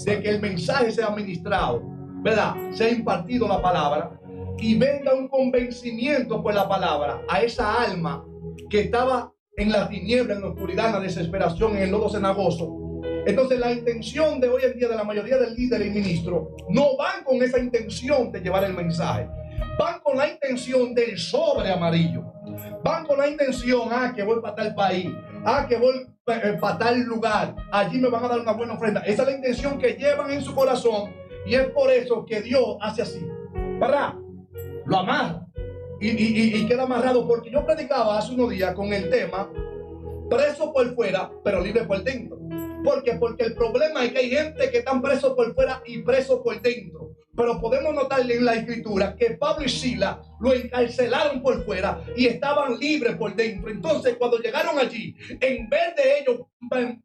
de que el mensaje sea ministrado, ¿verdad? Sea impartido la palabra y venga un convencimiento por la palabra a esa alma que estaba en la tiniebla, en la oscuridad, en la desesperación, en el lodo cenagoso. Entonces la intención de hoy en día de la mayoría de líderes y ministros no van con esa intención de llevar el mensaje, van con la intención del sobre amarillo, van con la intención, que voy para tal país, que voy para tal lugar, allí me van a dar una buena ofrenda. Esa es la intención que llevan en su corazón, y es por eso que Dios hace así, ¿verdad? Lo amarra y queda amarrado, porque yo predicaba hace unos días con el tema preso por fuera pero libre por dentro. ¿Por qué? Porque el problema es que hay gente que están presos por fuera y presos por dentro. Pero podemos notarle en la escritura que Pablo y Silas lo encarcelaron por fuera y estaban libres por dentro. Entonces, cuando llegaron allí, en vez de ellos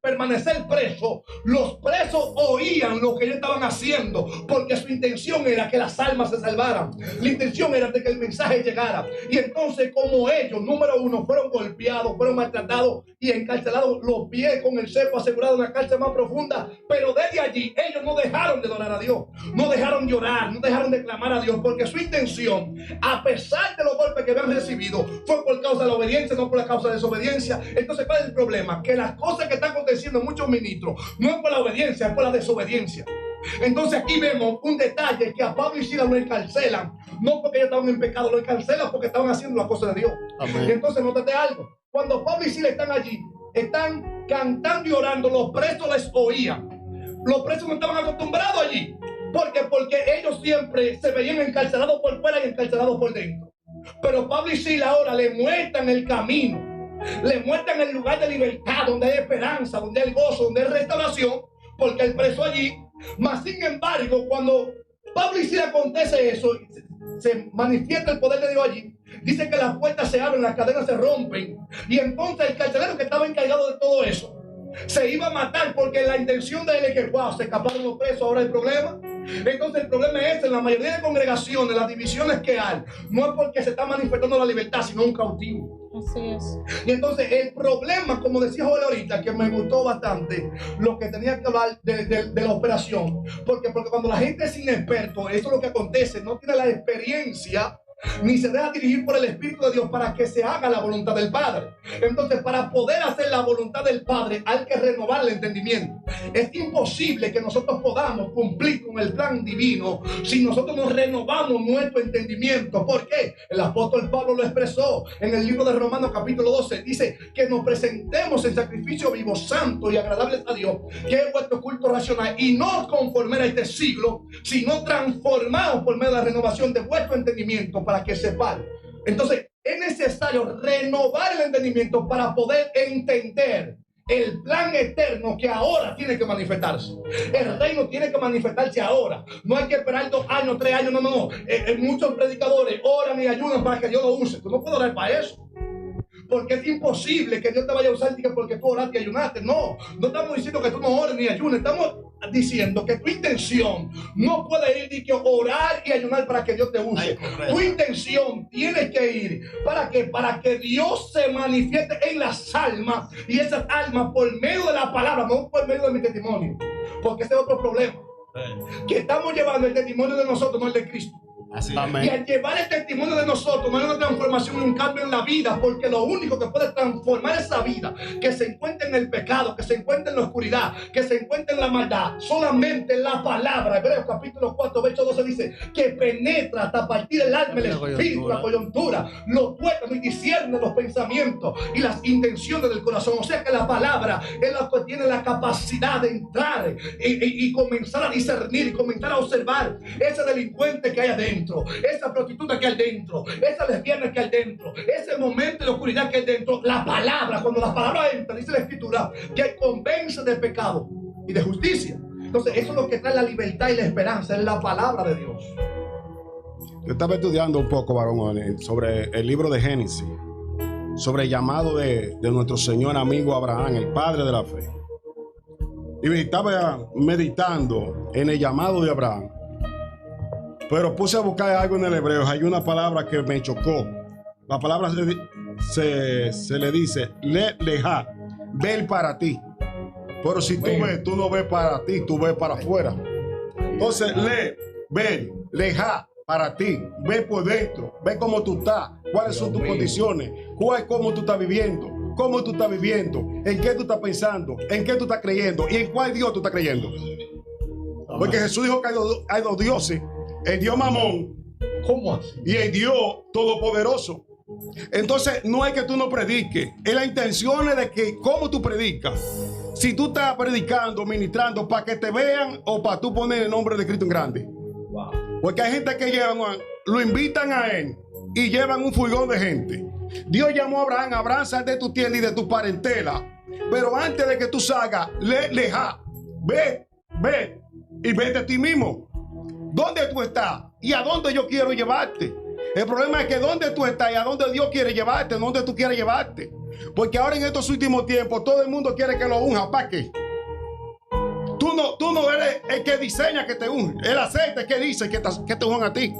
permanecer presos, los presos oían lo que ellos estaban haciendo, porque su intención era que las almas se salvaran. La intención era de que el mensaje llegara. Y entonces, como ellos, número uno, fueron golpeados, fueron maltratados y encarcelados, los pies con el cepo asegurado en la cárcel más profunda, pero desde allí ellos no dejaron de adorar a Dios, no dejaron llorar, no dejaron de clamar a Dios, porque su intención, a pesar de los golpes que habían recibido, fue por causa de la obediencia, no por la causa de desobediencia. Entonces, ¿cuál es el problema? Que las cosas que están aconteciendo en muchos ministros no es por la obediencia, es por la desobediencia. Entonces aquí vemos un detalle, que a Pablo y Silas lo encarcelan, no porque ellos estaban en pecado, lo encarcelan porque estaban haciendo las cosas de Dios. Amén. Y entonces nótate algo, cuando Pablo y Silas están allí, están cantando y orando, los presos les oían. Los presos no estaban acostumbrados allí. ¿Por qué? Porque ellos siempre se veían encarcelados por fuera y encarcelados por dentro. Pero Pablo y Silas ahora le muestran el camino, le muestran el lugar de libertad, donde hay esperanza, donde hay gozo, donde hay restauración, porque el preso allí. Mas sin embargo, cuando Pablo y Silas acontece eso, se manifiesta el poder de Dios allí, dice que las puertas se abren, las cadenas se rompen, y entonces el carcelero que estaba encargado de todo eso se iba a matar, porque la intención de él es que, wow, se escaparon los presos, ahora hay problema. Entonces el problema es en la mayoría de congregaciones, las divisiones que hay, no es porque se está manifestando la libertad, sino un cautivo. Así es. Y entonces el problema, como decía Joel ahorita, que me gustó bastante lo que tenía que hablar de la operación, porque cuando la gente es inexperto, eso es lo que acontece, no tiene la experiencia ni se deja dirigir por el Espíritu de Dios para que se haga la voluntad del Padre. Entonces, para poder hacer la voluntad del Padre hay que renovar el entendimiento. Es imposible que nosotros podamos cumplir con el plan divino si nosotros no renovamos nuestro entendimiento. ¿Por qué? El apóstol Pablo lo expresó en el libro de Romanos capítulo 12. Dice que nos presentemos en sacrificio vivo, santo y agradable a Dios, que es vuestro culto racional, y no conforme a este siglo, sino transformados por medio de la renovación de vuestro entendimiento, para que sepáis. Entonces es necesario renovar el entendimiento para poder entender el plan eterno que ahora tiene que manifestarse. El reino tiene que manifestarse ahora. No hay que esperar 2 años, 3 años. No. Muchos predicadores oran y ayudan para que Dios lo use. Tú no puedes orar para eso, porque es imposible que Dios te vaya a usar porque tú oraste y ayunaste. No estamos diciendo que tú no ores ni ayunes. Estamos diciendo que tu intención no puede ir ni que orar y ayunar para que Dios te use. Tu intención tiene que ir para que Dios se manifieste en las almas, y esas almas por medio de la palabra, no por medio de mi testimonio, porque ese es otro problema, que estamos llevando el testimonio de nosotros, no el de Cristo. Y Amén. al llevar el testimonio de nosotros, no hay una transformación y un cambio en la vida, porque lo único que puede transformar esa vida, que se encuentra en el pecado, que se encuentra en la oscuridad, que se encuentra en la maldad, solamente la palabra. Hebreos capítulo 4, verso 12 dice que penetra hasta partir el alma, el espíritu, la coyuntura, los tuétanos y discierne los pensamientos y las intenciones del corazón. O sea que la palabra es la que tiene la capacidad de entrar y comenzar a discernir y comenzar a observar ese delincuente que hay adentro, esa prostituta que hay dentro, esa lesbiana que hay dentro, ese momento de oscuridad que hay dentro. La palabra, cuando la palabra entra, dice la escritura, que convence de pecado y de justicia. Entonces eso es lo que trae la libertad y la esperanza, es la palabra de Dios. Yo estaba estudiando un poco, varón, sobre el libro de Génesis, sobre el llamado de nuestro Señor amigo Abraham, el padre de la fe. Y estaba meditando en el llamado de Abraham. Pero puse a buscar algo en el hebreo. Hay una palabra que me chocó. La palabra se le dice leja, ver para ti. Pero si tú ves, tú no ves para ti, tú ves para afuera. Entonces, ver, leja para ti, ve por dentro, ve cómo tú estás, cuáles son tus condiciones, cómo tú estás viviendo, en qué tú estás pensando, en qué tú estás creyendo y en cuál Dios tú estás creyendo. Porque Jesús dijo que hay dos dioses, el Dios Mamón, ¿Cómo así? y el Dios Todopoderoso. Entonces no es que tú no prediques, es la intención de que cómo tú predicas. Si tú estás predicando, ministrando para que te vean o para tú poner el nombre de Cristo en grande. Porque hay gente que lo invitan a él y llevan un furgón de gente. Dios llamó a Abraham, sal de tu tierra y de tu parentela. Pero antes de que tú salgas, ve y vete a ti mismo. ¿Dónde tú estás? ¿Y a dónde yo quiero llevarte? El problema es que dónde tú estás y a dónde Dios quiere llevarte, dónde tú quieres llevarte. Porque ahora en estos últimos tiempos todo el mundo quiere que lo unja. ¿Para qué? Tú no eres el que diseña que te unge. El aceite que dice que te unjan a ti.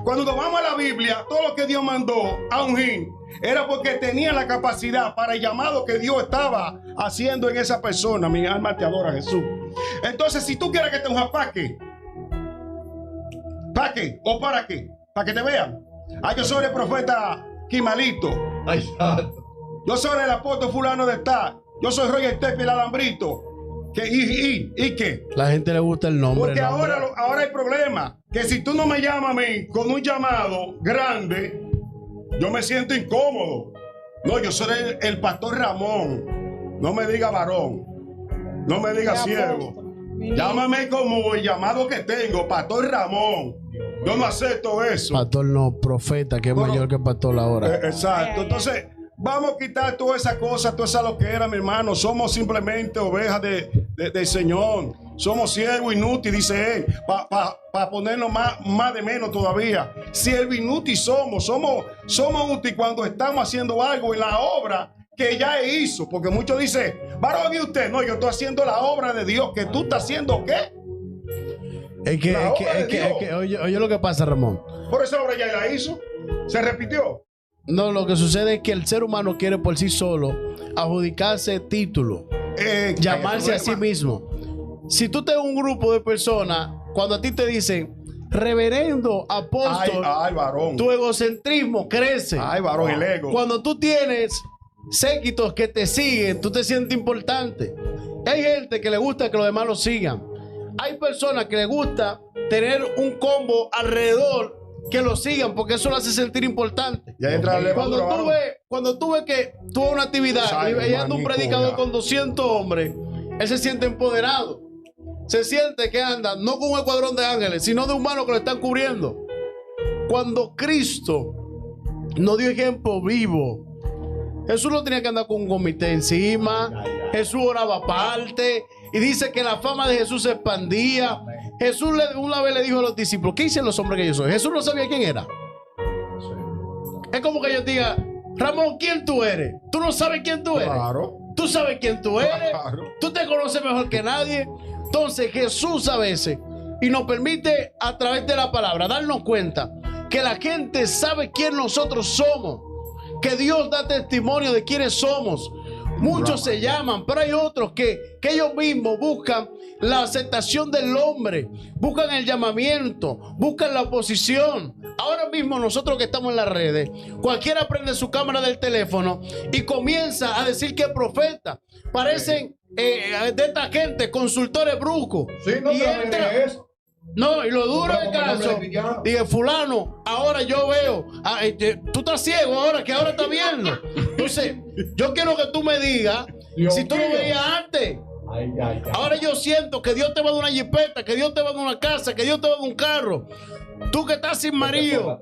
Cuando nos vamos a la Biblia, todo lo que Dios mandó a ungir era porque tenía la capacidad para el llamado que Dios estaba haciendo en esa persona. Mi alma te adora, Jesús. Entonces, si tú quieres que te unja, ¿para qué? ¿Para qué? ¿O para qué? Para que te vean. Yo soy el profeta Quimalito. Ay, santo. Yo soy el apóstol fulano de tal. Yo soy Roger Tepe, el alambrito. ¿Y qué? La gente le gusta el nombre. Porque ahora hay problema. Que si tú no me llamas a mí con un llamado grande, yo me siento incómodo. No, yo soy el pastor Ramón. No me diga varón. No me diga siervo. Llámame como el llamado que tengo, pastor Ramón. Yo no acepto eso. Pastor no, profeta, que es mayor que pastor ahora. Exacto. Entonces, vamos a quitar toda esa cosa, toda esa loquera, mi hermano. Somos simplemente ovejas del Señor. Somos siervos inútiles, dice él, para ponernos más de menos todavía. Siervos inútiles somos útiles cuando estamos haciendo algo en la obra que ya hizo. Porque muchos dicen, varón, ¿y usted? No, yo estoy haciendo la obra de Dios. ¿Que tú estás haciendo qué? Es que, oye lo que pasa, Ramón. Por esa obra ya la hizo. Se repitió. No, lo que sucede es que el ser humano quiere por sí solo adjudicarse título, llamarse a sí mismo. Si tú tienes un grupo de personas, cuando a ti te dicen reverendo, apóstol, ay, varón, tu egocentrismo crece. Ay, varón, el ego. Cuando tú tienes séquitos que te siguen, tú te sientes importante. Hay gente que le gusta que los demás lo sigan. Hay personas que les gusta tener un combo alrededor que lo sigan porque eso lo hace sentir importante. Ya entra Cuando tú ves que tú vas a una actividad y anda un predicador con 200 hombres, él se siente empoderado. Se siente que anda no con un escuadrón de ángeles, sino de humanos que lo están cubriendo. Cuando Cristo nos dio ejemplo vivo, Jesús no tenía que andar con un comité encima. Jesús oraba aparte. Y dice que la fama de Jesús se expandía. Jesús una vez le dijo a los discípulos, ¿qué dicen los hombres que yo soy? Jesús no sabía quién era. Es como que yo diga, Ramón, ¿quién tú eres? Tú no sabes quién tú eres. Claro. Tú sabes quién tú eres. Claro. Tú te conoces mejor que nadie. Entonces Jesús a veces, y nos permite a través de la palabra darnos cuenta que la gente sabe quién nosotros somos. Que Dios da testimonio de quiénes somos. Muchos se llaman, pero hay otros que ellos mismos buscan la aceptación del hombre, buscan el llamamiento, buscan la oposición. Ahora mismo nosotros que estamos en las redes, cualquiera prende su cámara del teléfono y comienza a decir que es profeta. Parecen de esta gente consultores bruscos. Sí, no, y pero entra, eso. no, y lo duro del caso, dije, fulano, ahora yo veo, tú estás ciego ahora, que ahora estás viendo. Entonces, yo quiero que tú me digas, Dios si tú lo mío. veías antes. Ay, ay, ay. Ahora yo siento que Dios te va a dar una jipeta, que Dios te va a dar una casa, que Dios te va a dar un carro. Tú que estás sin marido,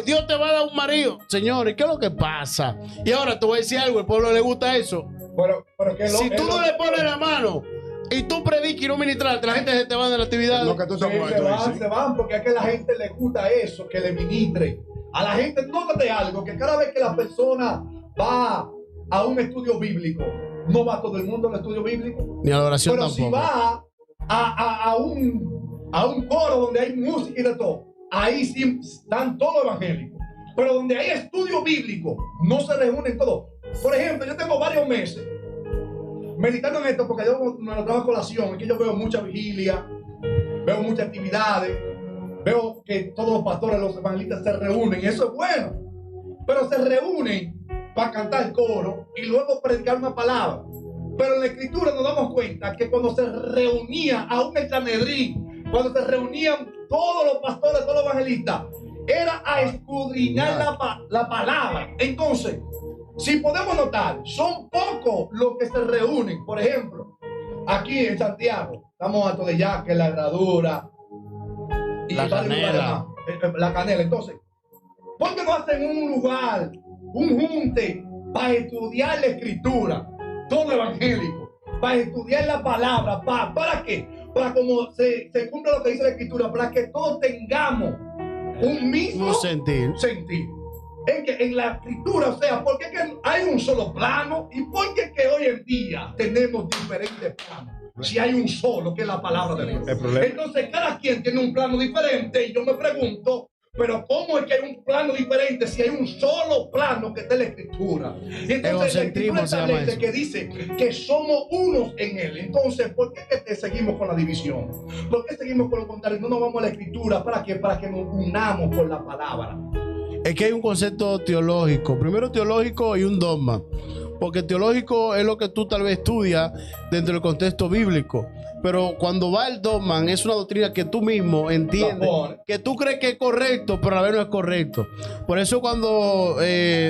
Dios te va a dar un marido. Señores, ¿qué es lo que pasa? Y ahora te voy a decir algo, al pueblo le gusta eso. Pero que Si tú no le pones la mano y tú predicas y no ministras, la gente se te va de la actividad. Lo que tú Sí, se van porque es que a la gente le gusta eso, que le ministre. A la gente, nótate algo, que cada vez que la persona va a un estudio bíblico, no va todo el mundo al estudio bíblico. Ni a la oración Pero tampoco. si va a un coro donde hay música y de todo, ahí sí están todos evangélicos. Pero donde hay estudio bíblico, no se reúnen todos. Por ejemplo, yo tengo varios meses meditando en esto porque yo me lo trajo a colación. Es que yo veo mucha vigilia, veo muchas actividades, veo que todos los pastores, los evangelistas se reúnen, y eso es bueno. Pero se reúnen para cantar el coro y luego predicar una palabra. Pero en la escritura nos damos cuenta que cuando se reunía aún el Sanedrín, cuando se reunían todos los pastores, todos los evangelistas, era a escudriñar la palabra. Entonces, si podemos notar, son pocos los que se reúnen. Por ejemplo, aquí en Santiago, estamos alto de Yaque, La Herradura y La varios lugares Canela. más. La Canela. Entonces, ¿por qué no hacen un lugar, un junte para estudiar la escritura? Todo evangélico, para estudiar la palabra. ¿Para qué? Para como se cumple lo que dice la escritura, para que todos tengamos un mismo Un sentir. sentir. En la escritura, o sea, porque que hay un solo plano y porque que hoy en día tenemos diferentes planos. Si hay un solo, que es la palabra de Dios. El problema- Entonces, cada quien tiene un plano diferente y yo me pregunto, pero ¿cómo es que hay un plano diferente si hay un solo plano que está en la escritura? Y entonces la Egocentrismo escritura se llama establece eso. que dice que somos unos en él. Entonces, ¿por qué que seguimos con la división? ¿Por qué seguimos con lo contrario? No nos vamos a la escritura. ¿Para qué? Para que nos unamos con la palabra. Es que hay un concepto teológico. Primero teológico y un dogma. Porque teológico es lo que tú tal vez estudias dentro del contexto bíblico. Pero cuando va el dogma, es una doctrina que tú mismo entiendes, que tú crees que es correcto, pero a la vez no es correcto. Por eso cuando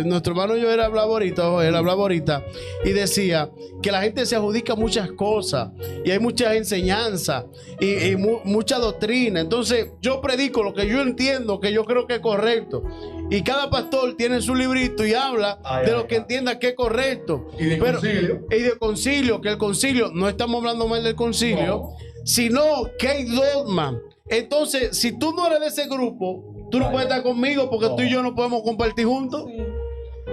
nuestro hermano yo él hablaba ahorita y decía que la gente se adjudica muchas cosas y hay muchas enseñanzas y mucha doctrina. Entonces yo predico lo que yo entiendo, que yo creo que es correcto. Y cada pastor tiene su librito y habla de lo que entienda que es correcto. Y de concilio. Y de concilio, que el concilio, no estamos hablando mal del concilio, sino que hay dogma. Entonces, si tú no eres de ese grupo, tú no puedes estar conmigo porque tú y yo no podemos compartir juntos. Sí.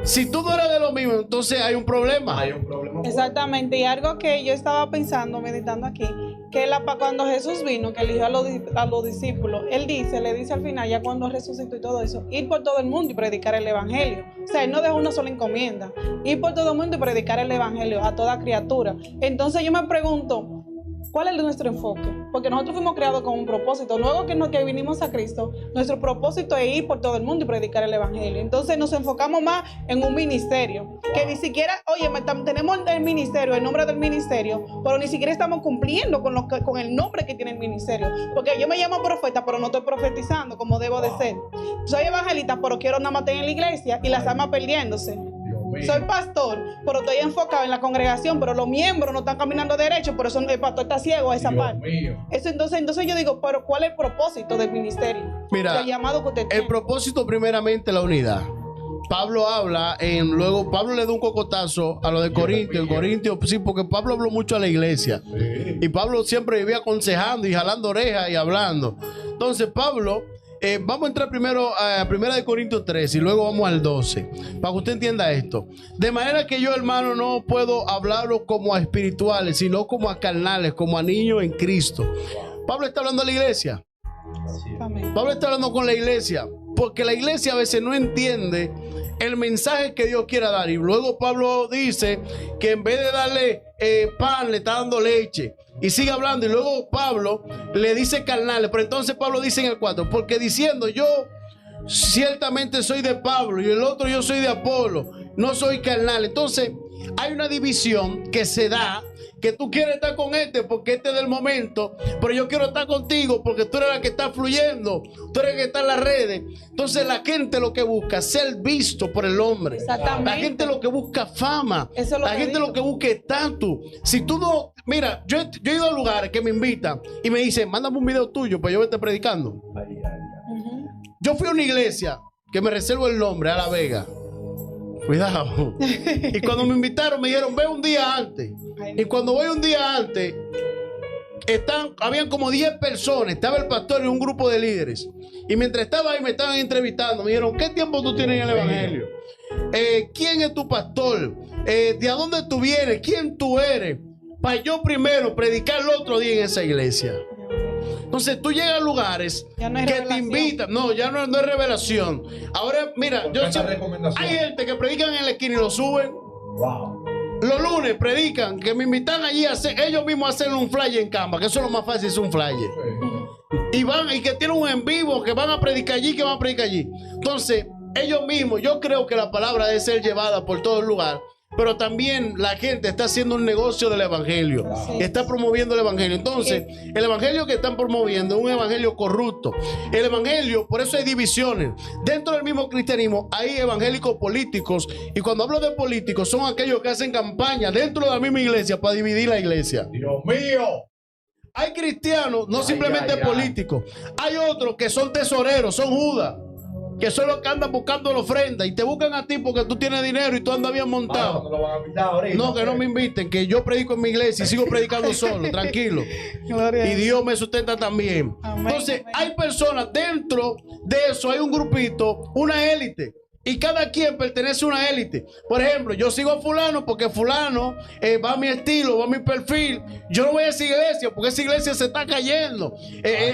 Si tú no eres de lo mismo, entonces hay un problema. Hay un problema. Exactamente, y algo que yo estaba pensando, meditando aquí, que cuando Jesús vino, que eligió a los discípulos, le dice al final, ya cuando resucitó y todo eso, ir por todo el mundo y predicar el evangelio. O sea, él no dejó una sola encomienda, ir por todo el mundo y predicar el evangelio a toda criatura. Entonces yo me pregunto, ¿cuál es nuestro enfoque? Porque nosotros fuimos creados con un propósito. Luego que vinimos a Cristo, nuestro propósito es ir por todo el mundo y predicar el evangelio. Entonces nos enfocamos más en un ministerio. Que ni siquiera, oye, tenemos el ministerio, el nombre del ministerio, pero ni siquiera estamos cumpliendo con el nombre que tiene el ministerio. Porque yo me llamo profeta, pero no estoy profetizando como debo de ser. Soy evangelista, pero quiero nada más estar en la iglesia y las almas perdiéndose. Soy pastor, pero estoy enfocado en la congregación, pero los miembros no están caminando derecho, por eso el pastor está ciego a esa parte. Eso, entonces yo digo, pero ¿cuál es el propósito del ministerio? Mira, del llamado que usted tiene. el propósito primeramente la unidad. Pablo habla, luego Pablo le da un cocotazo a lo de Corintio. En Corintio, sí, porque Pablo habló mucho a la iglesia. Y Pablo siempre vivía aconsejando y jalando orejas y hablando. Entonces Pablo, vamos a entrar primero a 1 Corintios 3 y luego vamos al 12, para que usted entienda esto. De manera que yo, hermano, no puedo hablarlo como a espirituales, sino como a carnales, como a niños en Cristo. Pablo está hablando a la iglesia. Amén. Pablo está hablando con la iglesia, porque la iglesia a veces no entiende el mensaje que Dios quiera dar. Y luego Pablo dice que en vez de darle pan, le está dando leche. Y sigue hablando. Y luego Pablo le dice carnales. Pero entonces Pablo dice en el 4, porque diciendo yo ciertamente soy de Pablo y el otro yo soy de Apolo, no soy carnal. Entonces hay una división que se da, que tú quieres estar con este porque este es del momento, pero yo quiero estar contigo porque tú eres la que está fluyendo, tú eres la que está en las redes. Entonces la gente lo que busca es ser visto por el hombre. Exactamente. La gente lo que busca fama. Eso es lo la que gente digo. lo que busca es estatus. Si tú no, mira, yo he ido a lugares que me invitan y me dicen, mándame un video tuyo para yo verte predicando. Yo fui a una iglesia que me reservo el nombre, a La Vega. Cuidado. Y cuando me invitaron me dijeron, ve un día antes. Y cuando voy un día antes, habían como 10 personas, estaba el pastor y un grupo de líderes. Y mientras estaba ahí me estaban entrevistando, me dijeron, ¿qué tiempo tú tienes en el evangelio? ¿Quién es tu pastor? ¿De a dónde tú vienes? ¿Quién tú eres? Para yo primero predicar el otro día en esa iglesia. Entonces tú llegas a lugares Ya no es que te revelación. invitan. No, ya no es revelación. Ahora, mira, yo siempre, hay gente que predican en la esquina y lo suben. Wow. Los lunes predican que me invitan allí a hacer, ellos mismos a hacer un flyer en Canva, que eso es lo más fácil, es un flyer. Y van, y que tienen un en vivo, que van a predicar allí, que van a predicar allí. Entonces, ellos mismos, yo creo que la palabra debe ser llevada por todo el lugar. Pero también la gente está haciendo un negocio del evangelio. Sí. Está promoviendo el evangelio. Entonces, el evangelio que están promoviendo es un evangelio corrupto. El evangelio, por eso hay divisiones. Dentro del mismo cristianismo hay evangélicos políticos. Y cuando hablo de políticos, son aquellos que hacen campaña dentro de la misma iglesia para dividir la iglesia. Dios mío. Hay cristianos, no Ay, simplemente ay, ay. políticos. Hay otros que son tesoreros, son Judas, que son los que andan buscando la ofrenda y te buscan a ti porque tú tienes dinero y tú andas bien montado. No lo van a invitar ahorita. No, que no me inviten, que yo predico en mi iglesia y sigo predicando solo, tranquilo. Gloria a Y Dios me sustenta también. Amén, Entonces, amén. hay personas dentro de eso, hay un grupito, una élite. Y cada quien pertenece a una élite. Por ejemplo, yo sigo a fulano porque fulano va a mi estilo, va a mi perfil. Yo no voy a esa iglesia porque esa iglesia se está cayendo.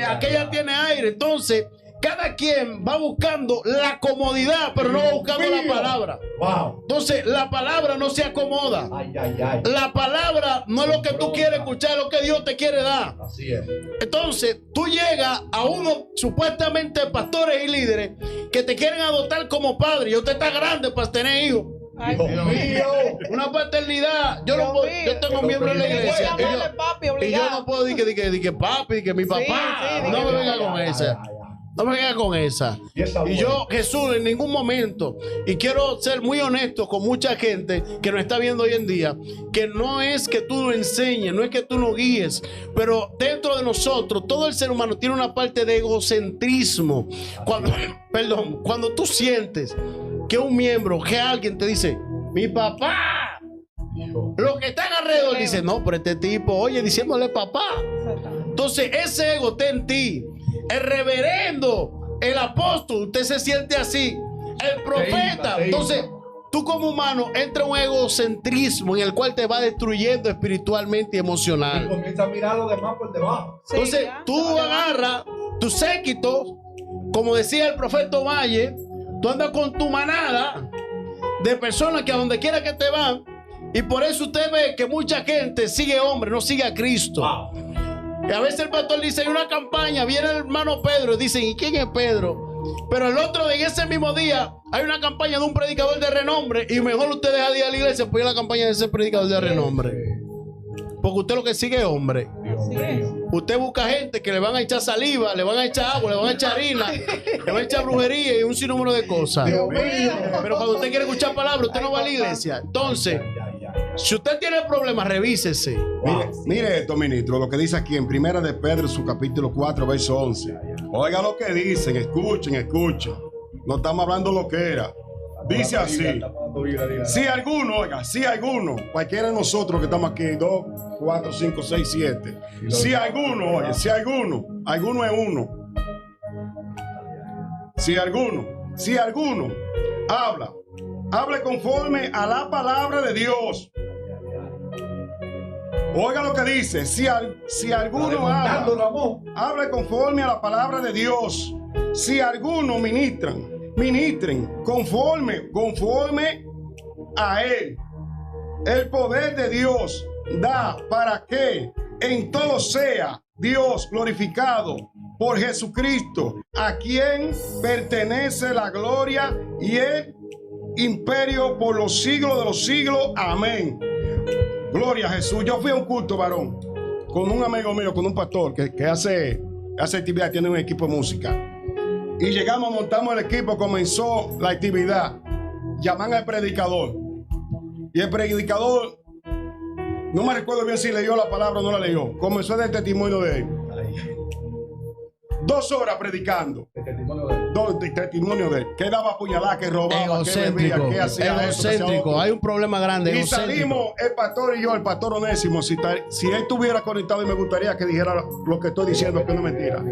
Aquella tiene aire. Entonces, cada quien va buscando la comodidad, pero no va buscando la palabra. Wow. Entonces, la palabra no se acomoda. Ay, ay, ay. La palabra no es lo que tú quieres escuchar, es lo que Dios te quiere dar. Así es. Entonces, tú llegas a unos supuestamente pastores y líderes que te quieren adoptar como padre. Y usted está grande para tener hijos. Ay, Dios mío. Una paternidad. Yo, Dios no puedo, mío. yo tengo miembros en la Voy a iglesia. Voy a llamarle papi Y yo obligado. no puedo decir que papi, que mi papá. sí, No me que- venga con esa. No me venga con esa. Y esa Y buena. yo, Jesús, en ningún momento, y quiero ser muy honesto con mucha gente que nos está viendo hoy en día, que no es que tú nos enseñes, no es que tú nos guíes, pero dentro de nosotros, todo el ser humano tiene una parte de egocentrismo. Cuando tú sientes que un miembro, que alguien te dice, mi papá, los que están alrededor dicen, no, pero este tipo, oye, diciéndole papá. Exactamente. Entonces ese ego está en ti. El reverendo, el apóstol, usted se siente así. El profeta. Te infla. Entonces, tú como humano entra un egocentrismo en el cual te va destruyendo espiritualmente y Y emocional. comienza a mirar lo demás por debajo. Sí, Entonces, ya, tú se va a agarras tu séquito, como decía el profeta Valle, tú andas con tu manada de personas que a donde quiera que te van, y por eso usted ve que mucha gente sigue hombre, no sigue a Cristo. Wow. Y a veces el pastor dice, hay una campaña, viene el hermano Pedro, y dicen, ¿y quién es Pedro? Pero el otro día, en ese mismo día, hay una campaña de un predicador de renombre, y mejor usted deja de ir a la iglesia por ir a la campaña de ese predicador de renombre. Porque usted lo que sigue es hombre. Dios mío. Usted busca gente que le van a echar saliva, le van a echar agua, le van a echar harina, le van a echar brujería y un sinnúmero de cosas. Dios mío. Pero cuando usted quiere escuchar palabras, usted no va a la iglesia. Entonces, si usted tiene problemas, revísese. Mire esto, ministro, lo que dice aquí en Primera de Pedro, su capítulo 4, verso 11. Oiga lo que dicen, escuchen. No estamos hablando lo que era. Dice así. Si alguno, cualquiera de nosotros que estamos aquí, 2, 4, 5, 6, 7. Si alguno es uno. Si alguno hable conforme a la palabra de Dios. Oiga lo que dice, si alguno hable conforme a la palabra de Dios, si alguno ministran ministren conforme a Él. El poder de Dios da para que en todo sea Dios glorificado por Jesucristo, a quien pertenece la gloria y el imperio por los siglos de los siglos. Amén. Gloria a Jesús. Yo fui a un culto, varón, con un amigo mío, con un pastor que hace actividad, tiene un equipo de música. Y llegamos, montamos el equipo, comenzó la actividad. Llaman al predicador. Y el predicador, no me recuerdo bien si leyó la palabra o no la leyó. Comenzó a dar testimonio de él. 2 horas predicando. Testimonio de él. Que daba puñalada, que robaba, que bebía, que hacía egocéntrico. Hay un problema grande. Y salimos el pastor y yo, el pastor Onésimo. Si él estuviera conectado, y me gustaría que dijera lo que estoy diciendo, que no es mentira.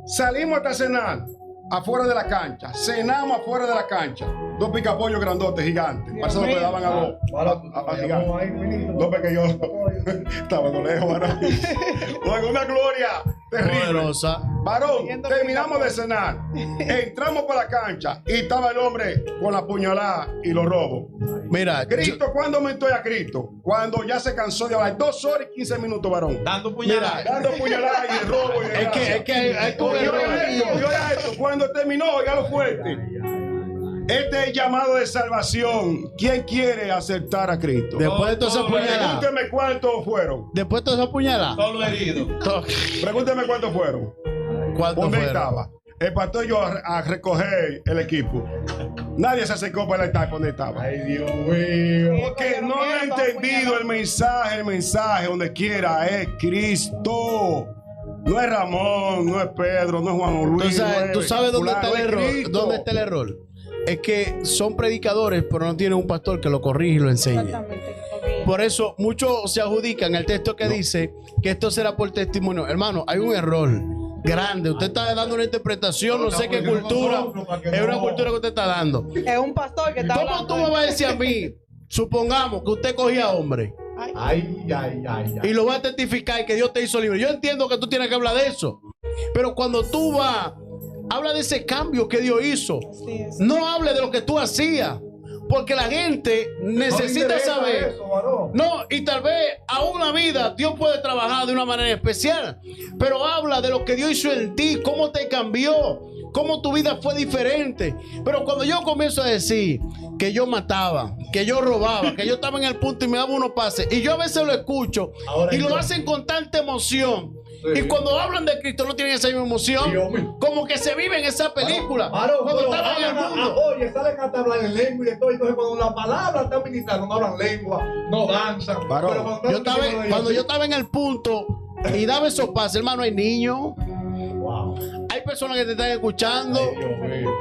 Salimos hasta cenar afuera de la cancha. Cenamos afuera de la cancha. 2 picapollos grandotes, gigantes. Para eso le daban a gigantes. 2 pequeños. Estaba con lejos, varón. Luego una gloria terrible. Poderosa. Varón, terminamos de cenar. Entramos para la cancha y estaba el hombre con la puñalada y los robos. Mira, Cristo, ¿cuándo aumentó a Cristo? Cuando ya se cansó de hablar. 2 horas y 15 minutos, varón. Dando puñaladas. Dando puñaladas y el robo. Y es que hay tu error. esto. Cuando terminó, oiga lo fuerte. Este es el llamado de salvación. ¿Quién quiere aceptar a Cristo? Después de todas esas puñaladas. Pregúnteme cuántos fueron. Después de todas esas puñaladas. Solo herido. Pregúnteme cuántos fueron. ¿Cuántos ¿Dónde fueron? estaba? El pastor y yo a recoger el equipo. Nadie se acercó para estar donde estaba. Ay, Dios mío. Porque no han entendido el mensaje donde quiera es Cristo. No es Ramón, no es Pedro, no es Juan Luis. ¿Tú sabes dónde está el fulano, es error? Cristo. ¿Dónde está el error? Es que son predicadores, pero no tienen un pastor que lo corrige y lo enseñe. Exactamente. Por eso muchos se adjudican el texto que dice que esto será por testimonio. Hermano, hay un error grande. Usted está dando una interpretación, no sé qué cultura. Es una cultura que usted está dando. Es un pastor que está ¿Cómo hablando. tú me vas a decir a mí, supongamos que usted cogía hombre Ay. y lo va a testificar y que Dios te hizo libre? Yo entiendo que tú tienes que hablar de eso, pero cuando tú vas, habla de ese cambio que Dios hizo. Sí, sí. No hable de lo que tú hacías, porque la gente necesita saber. No, y tal vez aún la vida Dios puede trabajar de una manera especial, pero habla de lo que Dios hizo en ti, cómo te cambió, cómo tu vida fue diferente. Pero cuando yo comienzo a decir que yo mataba, que yo robaba, que yo estaba en el punto y me daba unos pases, y yo a veces lo escucho y lo hacen con tanta emoción. Sí. Y cuando hablan de Cristo no tienen esa misma emoción, Sí, hombre. como que se vive en esa película. Cuando estaban en el mundo. Oye, salen hasta hablar en lengua y de todo. Entonces, cuando la palabra está ministrando, no hablan lengua, no danzan. Varón, Pero Cuando yo estaba en el punto y daba esos pases, hermano, hay niños, Wow. hay personas que te están escuchando. Ay, Dios mío.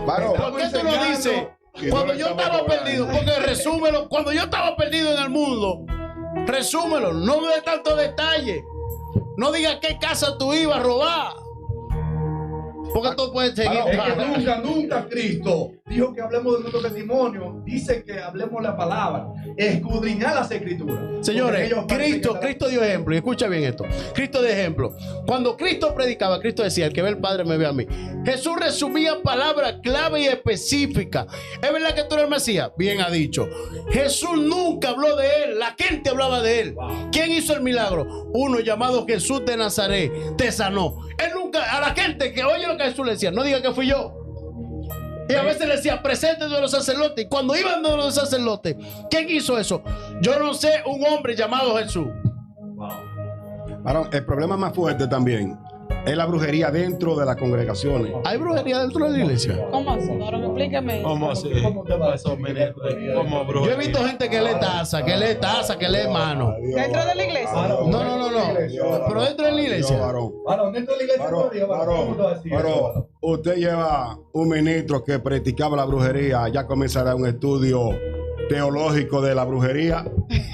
Varón, ¿Por qué tú no dices? Y Cuando no yo estamos estaba cobrando. perdido, porque resúmelo, cuando yo estaba perdido en el mundo, resúmelo, no me dé tantos detalles. No digas qué casa tú ibas a robar. Porque tú puedes seguir. Es que nunca Cristo dijo que hablemos de nuestro testimonio. Dice que hablemos la palabra, escudriñar las escrituras. Señores, Porque ellos parecen que Cristo dio ejemplo, y escucha bien esto. Cristo de ejemplo. Cuando Cristo predicaba, Cristo decía: el que ve al Padre me ve a mí. Jesús resumía palabras clave y específicas. ¿Es verdad que tú eres el Mesías? Bien ha dicho. Jesús nunca habló de él, la gente hablaba de él. ¿Quién hizo el milagro? Uno llamado Jesús de Nazaret te sanó. Él nunca, a la gente que oye lo que Jesús le decía, no diga que fui yo. Y a veces le decía, presente de los sacerdotes. Y cuando iban de los sacerdotes, ¿quién hizo eso? Yo no sé, un hombre llamado Jesús. Varón, el problema más fuerte también es la brujería dentro de las congregaciones. ¿Hay brujería dentro de la iglesia? ¿Cómo así? Ahora explíqueme. ¿Cómo así? ¿Cómo te va a decir? ¿Cómo, Yo he visto gente que lee taza, que lee mano. ¿Dentro de la iglesia? No. Pero dentro de la iglesia. Varón, Varón, dentro de la iglesia todavía, ¿cómo te va a decir eso, varón, varón? usted lleva un ministro que practicaba la brujería, ya comenzará un estudio teológico de la brujería.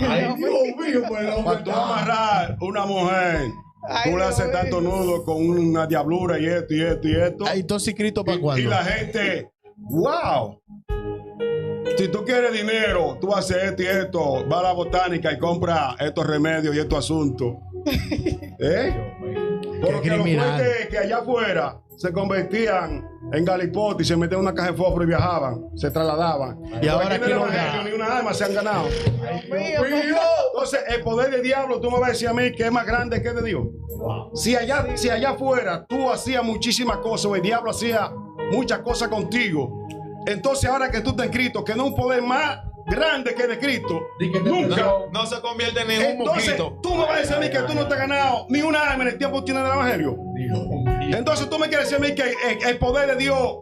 Ay, Dios mío, pues la Para tú verdad. amarrar una mujer, Ay, tú le haces Dios tanto mío. nudo con una diablura y esto. Ay, entonces Cristo para Y cuándo. la gente, wow. Si tú quieres dinero, tú haces esto y esto, va a la botánica y compra estos remedios y estos asuntos. ¿Eh? Porque lo criminal. fuerte es que allá afuera se convertían en galipotes y se metían en una caja de fósforo y viajaban, se trasladaban. Y ahora aquí aquí en el no evangelio gana. ni una alma se han ganado. mío. Entonces, el poder del diablo, tú me vas a decir a mí que es más grande que el de Dios. Si allá afuera tú hacías muchísimas cosas, o el diablo hacía muchas cosas contigo, entonces ahora que tú estás en Cristo, que no es un poder más grande que el de Cristo, nunca. No se convierte en ningún Entonces, mosquito. tú me vas a decir a mí que tú no te has ganado ni una alma en el tiempo que tienes del evangelio. Entonces, tú me quieres decir a mí que el poder de Dios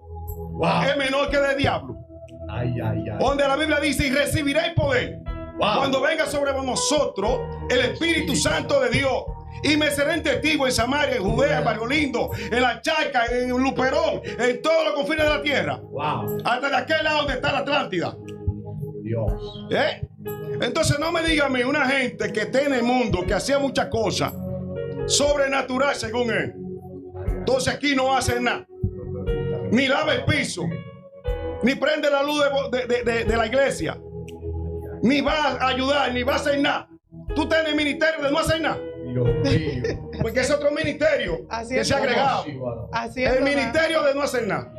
es menor que el del diablo. Donde la Biblia dice: y recibiréis poder cuando venga sobre nosotros el Espíritu Santo de Dios. Y me seré testigo en Samaria, en Judea, en Barrio Lindo, en la Charca, en Luperón, en todos los confines de la tierra. Hasta de aquel lado donde está la Atlántida. Entonces no me diga a mí una gente que está en el mundo, que hacía muchas cosas sobrenatural según él. Entonces aquí no hace nada. Ni lava el piso, ni prende la luz de la iglesia, ni va a ayudar, ni va a hacer nada. Tú estás en el ministerio de no hacer nada. Porque es otro ministerio que se ha agregado. El ministerio de no hacer nada.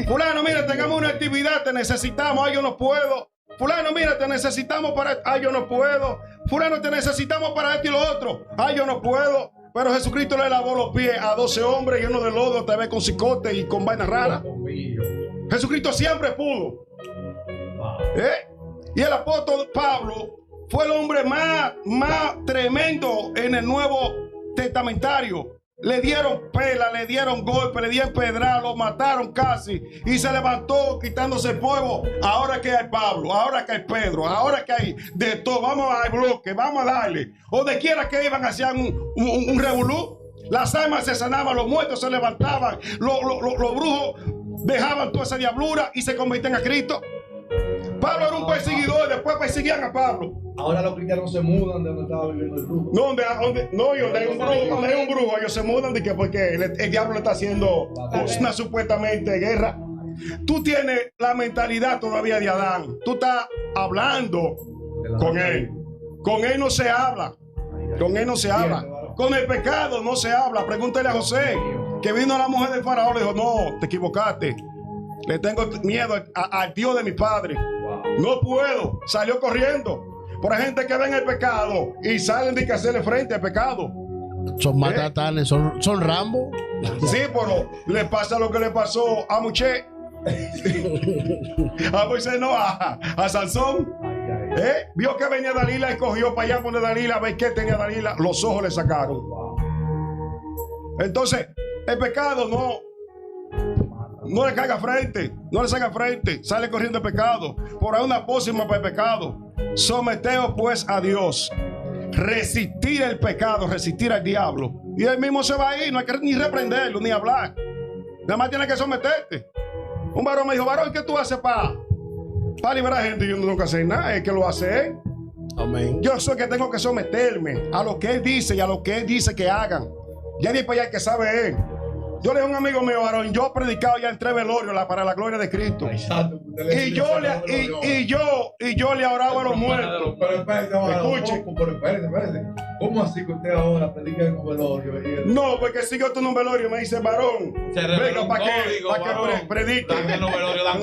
Fulano, mira, tengamos una actividad, te necesitamos. Ay, yo no puedo. Fulano, mira, te necesitamos para... Ay, yo no puedo. Fulano, te necesitamos para esto y lo otro. Ay, yo no puedo. Pero Jesucristo le lavó los pies a 12 hombres llenos de lodo, tal vez con cicote y con vainas raras. Jesucristo siempre pudo. Y el apóstol Pablo fue el hombre más tremendo en el Nuevo Testamentario. Le dieron pela, le dieron golpe, le dieron pedra, lo mataron casi y se levantó quitándose el polvo. Ahora que hay Pablo, ahora que hay Pedro, ahora que hay de todo, vamos a dar bloque, vamos a darle. Donde quiera que iban hacían un revolú. Las almas se sanaban, los muertos se levantaban, los brujos dejaban toda esa diablura y se convertían a Cristo. Pablo era un perseguidor, después perseguían a Pablo. Ahora los cristianos se mudan de donde estaba viviendo el brujo. No, donde hay un brujo, ellos se mudan de que porque el diablo le está haciendo una supuestamente guerra. Tú tienes la mentalidad todavía de Adán. Tú estás hablando con él. Con él no se habla. Con él no se habla. Con el pecado no se habla. Pregúntale a José, que vino a la mujer del faraón, le dijo: no, te equivocaste. Le tengo miedo al Dios de mi padre. No puedo. Salió corriendo. Por gente que ven el pecado y salen de que hacerle frente al pecado. Son matatanes, son Rambo. Sí, pero le pasa lo que le pasó a Muché. A Moisés, no, a Sansón. Vio que venía Dalila y cogió para allá donde Dalila, a ver qué tenía Dalila. Los ojos le sacaron. Entonces, el pecado no le caiga frente, no le salga frente, sale corriendo el pecado. Por ahí una pócima para el pecado. Someteos pues a Dios. Resistir el pecado, resistir al diablo. Y él mismo se va a ir, no hay que ni reprenderlo, ni hablar. Nada más tienes que someterte. Un varón me dijo: varón, ¿qué tú haces para liberar gente? Y yo no tengo que hacer nada, es que lo hace él. Amén. Yo soy el que tengo que someterme a lo que él dice y a lo que él dice que hagan. Ya ni para allá el que sabe él. Yo le dije a un amigo mío, varón, yo he predicado ya en 3 velorios para la gloria de Cristo. Y yo le oraba a los muertos. Pero espérate, Escuche. pero espérate. ¿Cómo así que usted ahora predica en un velorio? No, porque si yo tú en un velorio me dice: varón, venga para que predique. En los velorios dan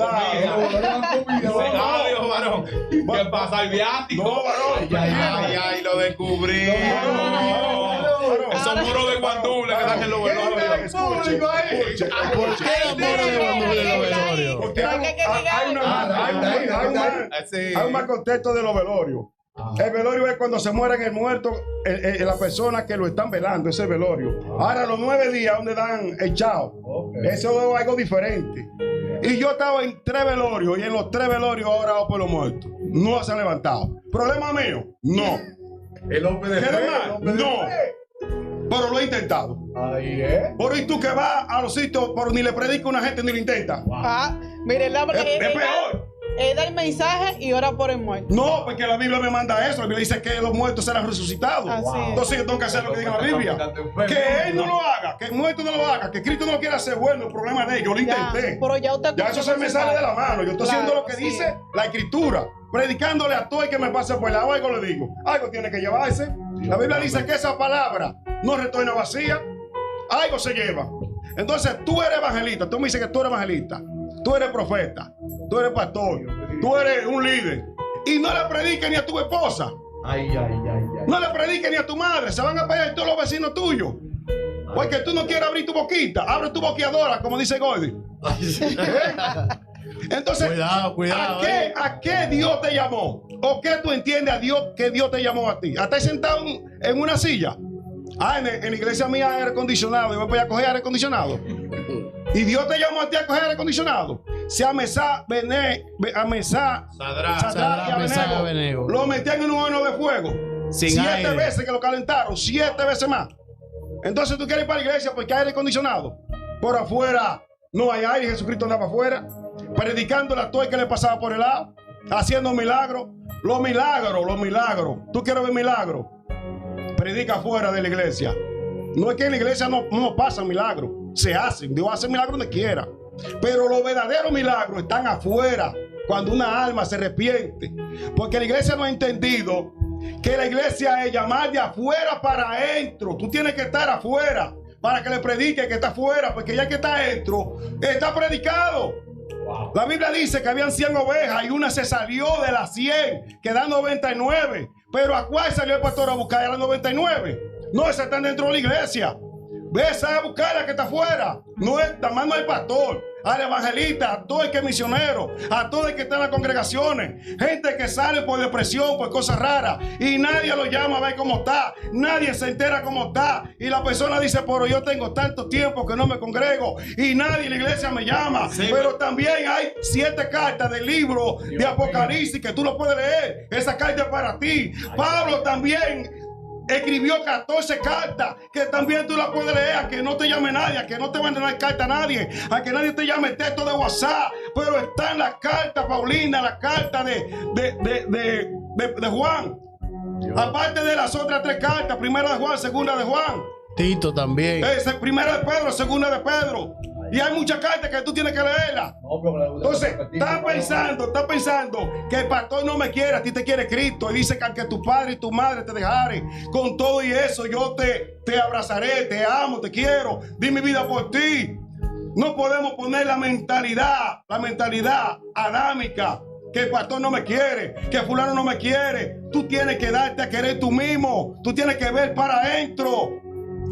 Claro. varón. ¿Qué pasa? ¿El viático? No, varón. Ay, lo descubrí. Esos muros de guandules que dan en los velorios. Escuche. ¿Por qué la mora de Guandule en los velorios? Porque hay un mal contexto de los velorios. El velorio es cuando se mueren el muerto, la persona que lo están velando, ese velorio. Ahora los 9 días donde dan el chao. Eso es algo diferente. Y yo estaba en 3 velorios y en los 3 velorios he orado por los muertos. No se han levantado. ¿Problema mío? No. El hombre de ¿Qué mal? No. Pero lo he intentado. Por ahí tú que vas a los sitios, pero ni le predica a una gente ni lo intenta. Mire, Es peor. da el mensaje y ora por el muerto. No, porque la Biblia me manda eso. La Biblia dice que los muertos serán resucitados. Entonces yo tengo que hacer lo que diga la Biblia. Que él no lo haga, que el muerto no lo haga, que Cristo no lo quiera hacer bueno, el problema de él. Yo lo intenté. Pero ya eso se me sale de la mano. Yo estoy haciendo lo que dice la Escritura. Predicándole a todo el que me pase por el lado. Algo le digo. Algo tiene que llevarse. La Biblia dice que esa palabra no retorna vacía. algo se lleva. Entonces tú eres evangelista, tú me dices que tú eres evangelista, tú eres profeta, tú eres pastor, tú eres un líder, y no le prediques ni a tu esposa, no le prediques ni a tu madre, se van a pelear todos los vecinos tuyos, porque tú no quieres abrir tu boquita, abre tu boqueadora, como dice Gordy. Entonces, cuidado, ¿a qué Dios te llamó? ¿O qué tú entiendes a Dios que Dios te llamó a ti? ¿A estar sentado en una silla? En la iglesia mía hay aire acondicionado, yo voy a coger aire acondicionado. Y Dios te llamó a ti a coger aire acondicionado. Si a Mesá, Sadrá y Abednego lo metían en un horno de fuego. Sin 7 aire. Veces que lo calentaron, 7 veces más. Entonces tú quieres ir para la iglesia porque hay aire acondicionado. Por afuera no hay aire, Jesucristo andaba afuera, predicando la toalla que le pasaba por el lado, haciendo milagros. Los milagros. ¿Tú quieres ver milagros? Predica afuera de la iglesia. No es que en la iglesia no pasan milagros, se hacen. Dios hace milagros donde quiera. Pero los verdaderos milagros están afuera, cuando una alma se arrepiente. Porque la iglesia no ha entendido que la iglesia es llamar de afuera para adentro. Tú tienes que estar afuera para que le predique que está afuera, porque ya que está adentro, está predicado. Wow. La Biblia dice que habían 100 ovejas y una se salió de las 100, quedan 99. Pero ¿a cuál salió el pastor a buscar? A las 99. No, esas están dentro de la iglesia. Ves a buscar a la que está afuera. No es llamando al pastor, al evangelista, a todo el que es misionero, a todo el que está en las congregaciones. Gente que sale por depresión, por cosas raras, y nadie lo llama a ver cómo está. Nadie se entera cómo está. Y la persona dice, pero yo tengo tanto tiempo que no me congrego y nadie en la iglesia me llama. Sí, pero también hay 7 cartas del libro de Apocalipsis que tú lo puedes leer. Esa carta es para ti. Pablo también escribió 14 cartas que también tú las puedes leer, a que no te llame nadie, a que no te mande una carta a nadie, a que nadie te llame texto de WhatsApp, pero está en la carta Paulina, la carta de Juan. Aparte de las otras 3 cartas, primera de Juan, segunda de Juan. Tito también. Primera de Pedro, segunda de Pedro. Y hay muchas cartas que tú tienes que leerlas. Entonces, estás pensando que el pastor no me quiere, a ti te quiere Cristo. Y dice que aunque tu padre y tu madre te dejaren, con todo y eso yo te abrazaré, te amo, te quiero, di mi vida por ti. No podemos poner la mentalidad adámica, que el pastor no me quiere, que fulano no me quiere. Tú tienes que darte a querer tú mismo. Tú tienes que ver para adentro.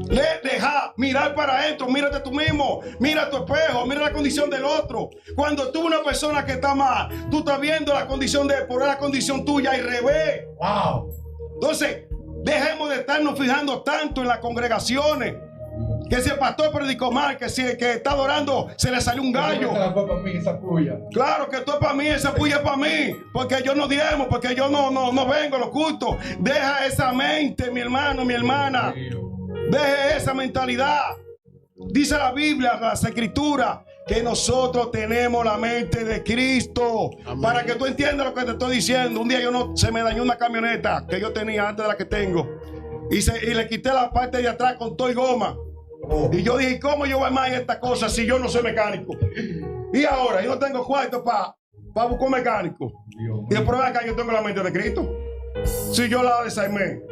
Deja mirar para adentro, mírate tú mismo, mira tu espejo, mira la condición del otro. Cuando tú una persona que está mal, tú estás viendo la condición de él por la condición tuya y revés. Wow. Entonces, dejemos de estarnos fijando tanto en las congregaciones. Que si el pastor predicó mal, que si el que está adorando se le salió un gallo. Claro que esto es para mí, esa puya es para mí. Porque yo no diezmo, porque yo no vengo a los cultos. Deja esa mente, mi hermano, mi hermana. Deje esa mentalidad. Dice la Biblia, las escrituras, que nosotros tenemos la mente de Cristo. Amén. Para que tú entiendas lo que te estoy diciendo. Un día se me dañó una camioneta que yo tenía antes de la que tengo. Y le quité la parte de atrás con todo y goma. Y yo dije, ¿cómo yo voy a armar esta cosa si yo no soy mecánico? Y ahora yo no tengo cuarto para buscar un mecánico. Y el problema es que yo tengo la mente de Cristo. Si yo la desarmé,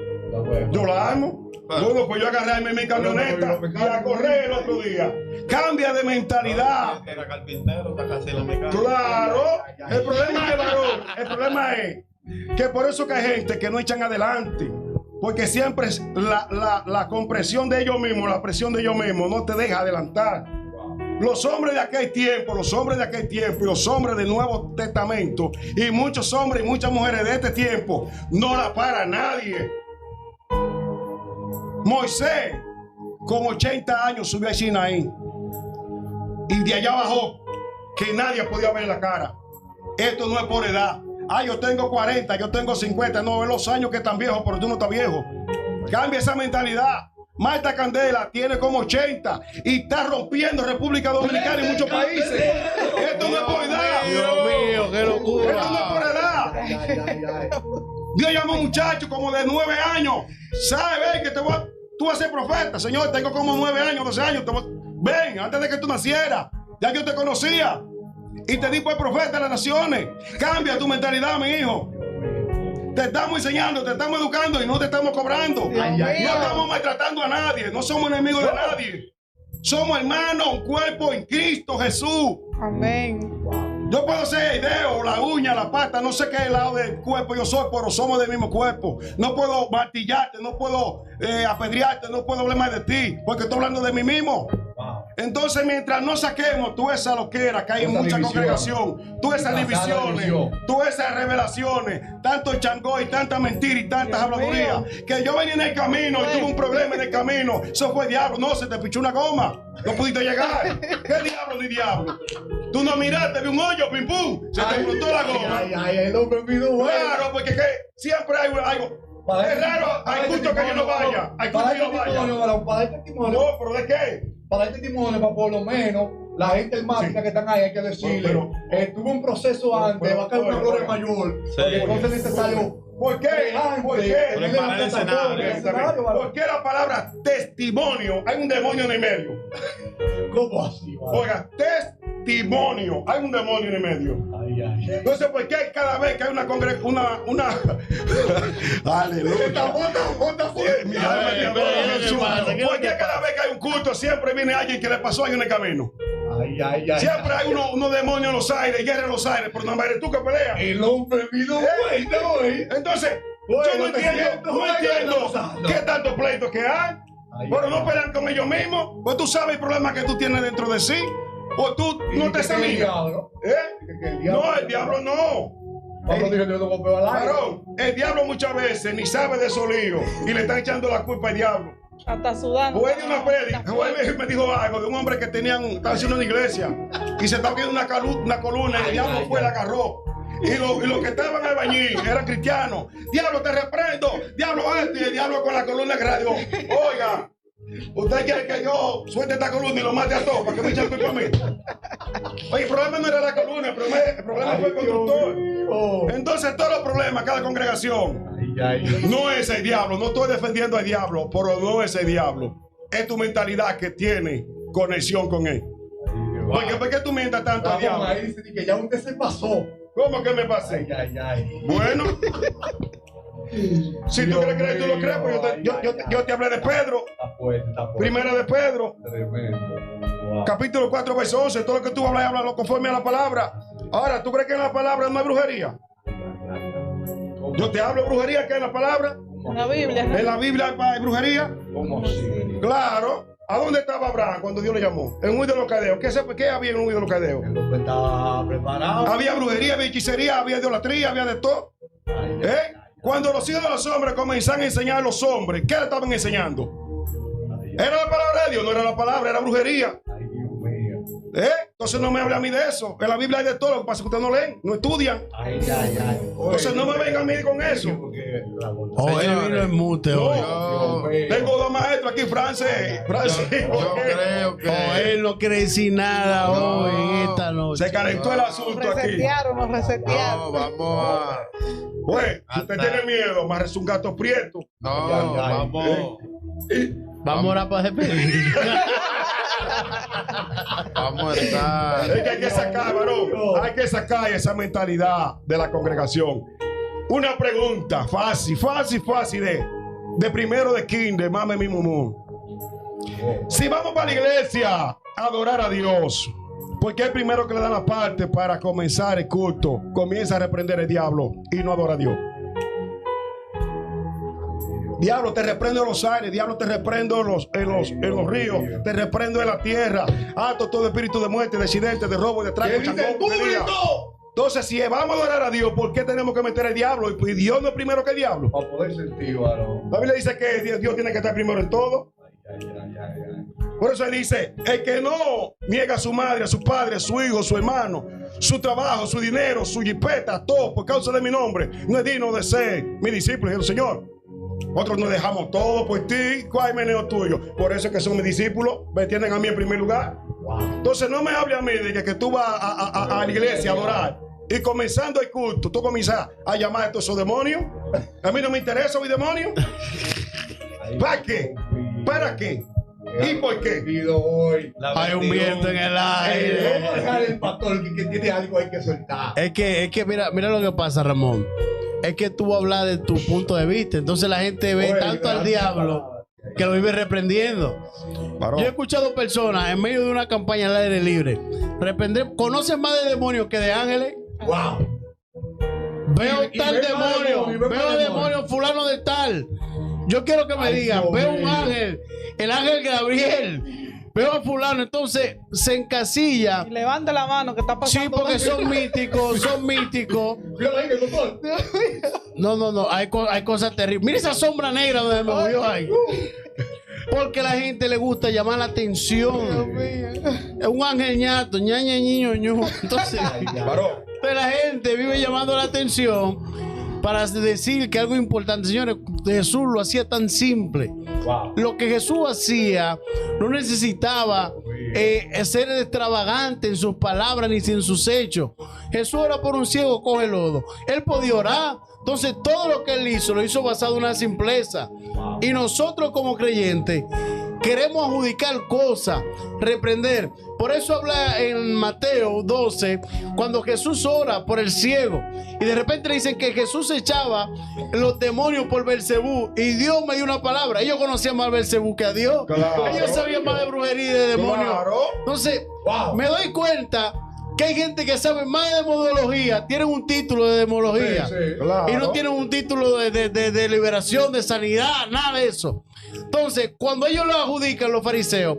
yo la armo. Bueno, pues yo agarré mi camioneta y a correr el otro día. Cambia de mentalidad. Era carpintero, está casi la mecánica. Claro. El problema es, varón, el problema es que por eso que hay gente que no echan adelante. Porque siempre la compresión de ellos mismos, la presión de ellos mismos no te deja adelantar. Los hombres de aquel tiempo y los hombres del Nuevo Testamento y muchos hombres y muchas mujeres de este tiempo no la para nadie. Moisés con 80 años subió a Sinaí y de allá bajó que nadie podía ver la cara. Esto no es por edad. Yo tengo 40, yo tengo 50. No, es los años que están viejos, pero tú no estás viejo. Cambia esa mentalidad. Marta Candela tiene como 80 y está rompiendo República Dominicana y muchos países. Esto no es por edad. Dios mío, qué locura. Esto no es por edad. Dios llamó a un muchacho como de 9 años. ¿Sabes que tú vas a ser profeta? Señor, tengo como 9 años, 12 años. Ven, antes de que tú nacieras, ya yo te conocía. Y te di por profeta de las naciones. Cambia tu mentalidad, mi hijo. Te estamos enseñando, te estamos educando y no te estamos cobrando. No estamos maltratando a nadie. No somos enemigos de nadie. Somos hermanos, un cuerpo en Cristo Jesús. Amén. Yo puedo ser el dedo, la uña, la pata, no sé qué lado del cuerpo yo soy, pero somos del mismo cuerpo. No puedo martillarte, no puedo apedrearte, no puedo hablar más de ti, porque estoy hablando de mí mismo. Entonces, mientras no saquemos tú esa loquera que hay en mucha congregación, tú esas divisiones, tú esas revelaciones, tanto changó y tanta mentira y tantas habladurías, que yo venía en el camino y tuve un problema en el camino, eso fue diablo, no, se te pichó una goma, no pudiste llegar. ¿Qué diablo ni diablo? Tú no miraste, vi un hoyo, pim pum, se te explotó la goma. El hombre vino, Claro, porque que siempre hay algo. Es raro, hay culto que yo no vaya, hay culto que yo no vaya. Para dar testimonio, No, pero ¿de qué? para dar testimonio, para por lo menos la gente hermánica que están ahí, hay que decirle, tuvo un proceso antes, va a caer una gloria mayor, porque entonces es necesario. ¿Por qué? ¿Por qué? Preparar el escenario. ¿Por qué la palabra testimonio? Hay un demonio en el medio. ¿Cómo así? Oiga, testimonio. Hay un demonio en el medio. Ay, ay. Entonces, ¿por qué cada vez que hay una congregación, Aleluya. Mi alma te adora. ¿Por qué cada vez que hay un culto siempre viene alguien que le pasó algo en el camino? Ay, ay, ay. Siempre hay unos demonios en los aires, guerra en los aires, pero no eres tú que peleas. El hombre vino bueno, Entonces, bueno, yo no entiendo qué tantos pleitos que hay. Pero no pelean con ellos mismos. Pues tú sabes el problema que tú tienes dentro de sí. O tú no te examinas. No, el diablo no. Varón, el diablo muchas veces ni sabe de esos líos y le están echando la culpa al diablo. Hasta sudando. Juez de una prédica, me dijo algo de un hombre que estaba haciendo una iglesia y se estaba cayendo una columna y el diablo fue y la agarró. Y los que estaban en el bañil eran cristianos. Diablo, te reprendo. Diablo, y el diablo con la columna grande. Oiga, ¿usted quiere que yo suelte esta columna y lo mate a todos para que me eche el culpa a mí? Oye, el problema no era la columna, el problema fue el constructor. Entonces, todos los problemas, cada congregación, no es el diablo. No estoy defendiendo al diablo, pero no es el diablo. Es tu mentalidad que tiene conexión con él. Porque, ¿por qué tú mientas tanto al diablo? Ahí dice que ya usted se pasó. ¿Cómo que me pasé? Bueno, si tú crees que tú lo crees, pues yo te hablé de Pedro. Primera de Pedro, capítulo 4, verso 11. Todo lo que tú hablas, háblalo conforme a la palabra. Ahora, ¿tú crees que en la palabra no hay brujería? Yo te hablo de brujería, que en la palabra. En la Biblia. En la Biblia hay brujería. ¿Cómo así? Claro. ¿A dónde estaba Abraham cuando Dios le llamó? En Ur de los Caldeos. ¿Qué había en Ur de los Caldeos? El hombre estaba preparado. Había brujería, había hechicería, había idolatría, había de todo. Cuando los hijos de los hombres comenzaron a enseñar a los hombres, ¿qué le estaban enseñando? ¿Era la palabra de Dios? No era la palabra, era brujería. Entonces no me hable a mí de eso. En la Biblia hay de todo, lo que pasa es que ustedes no leen, no estudian. Entonces no me vengan a mí con eso. Él vino en mute hoy. Tengo dos maestros aquí, Francis. Yo creo que Él no quiere decir nada hoy en esta noche. Se calentó el asunto aquí. Nos resetearon. no, vamos a. Pues, usted tiene miedo, más es un gato prieto. No, vamos. Vamos ahora para despedir. Vamos a estar. Es que hay que sacar, varón. Hay que sacar esa mentalidad de la congregación. Una pregunta fácil de primero de kinder, mame mi mumú. Si vamos para la iglesia a adorar a Dios, porque es el primero que le da la parte para comenzar el culto, comienza a reprender el diablo y no adora a Dios. Diablo, te reprendo en los aires, diablo, te reprendo en los ríos, te reprendo en la tierra. Alto todo espíritu de muerte, de accidente, de robo, de tráfico, Entonces, si vamos a adorar a Dios, ¿por qué tenemos que meter el diablo? Y Dios no es primero que el diablo. Para poder sentir, varón. La Biblia dice que Dios tiene que estar primero en todo. Por eso él dice, el que no niega a su madre, a su padre, a su hijo, a su hermano, su trabajo, su dinero, su jipeta, todo por causa de mi nombre, no es digno de ser mi discípulo. Y el Señor, nosotros nos dejamos todo por ti. ¿Cuál es el meneo tuyo? Por eso es que son mis discípulos, me tienen a mí en primer lugar. Entonces no me hable a mí de que tú vas a la iglesia a adorar y comenzando el culto, tú comienzas a llamar a todos esos demonios. A mí no me interesa mi demonio. ¿Para qué? ¿Para qué? ¿Y por qué? Hay un viento en el aire. Vamos a dejar el pastor que tiene algo hay que soltar. Es que mira lo que pasa, Ramón. Es que tú hablas de tu punto de vista. Entonces la gente ve tanto al diablo. que lo vive reprendiendo. Varón. Yo he escuchado personas en medio de una campaña al aire libre reprender, conocen más de demonios que de ángeles. Wow. Veo Y tal ve más demonio, demonio, ve veo más demonio fulano de tal. Yo quiero que me digan, Dios veo un mío. ángel, el ángel Gabriel, veo a fulano, entonces se encasilla. Y levanta la mano que está pasando. Sí, porque son míticos, son míticos. Mira ahí, doctor. No, hay cosas terribles. Mira esa sombra negra donde me movió ahí. Porque a la gente le gusta llamar la atención. Es un ángel ñato, ñaña, ñiño, ñu. Entonces, Varón. la gente vive llamando la atención para decir que algo importante. Señores, Jesús lo hacía tan simple. Wow. Lo que Jesús hacía no necesitaba ser extravagante en sus palabras ni en sus hechos. Jesús era por un ciego, coge lodo. Él podía orar. Entonces todo lo que él hizo, lo hizo basado en una simpleza. Y nosotros como creyentes queremos adjudicar cosas, reprender. Por eso habla en Mateo 12, cuando Jesús ora por el ciego. Y de repente le dicen que Jesús echaba los demonios por Belcebú. Y Dios me dio una palabra. Ellos conocían más a Belcebú que a Dios. Claro. Ellos sabían más de brujería y de demonios. Claro. Entonces, Wow. me doy cuenta que hay gente que sabe más de demonología, tienen un título de demología. Sí, sí. Claro. Y no tienen un título de liberación, de sanidad, nada de eso. Entonces, cuando ellos lo adjudican, los fariseos,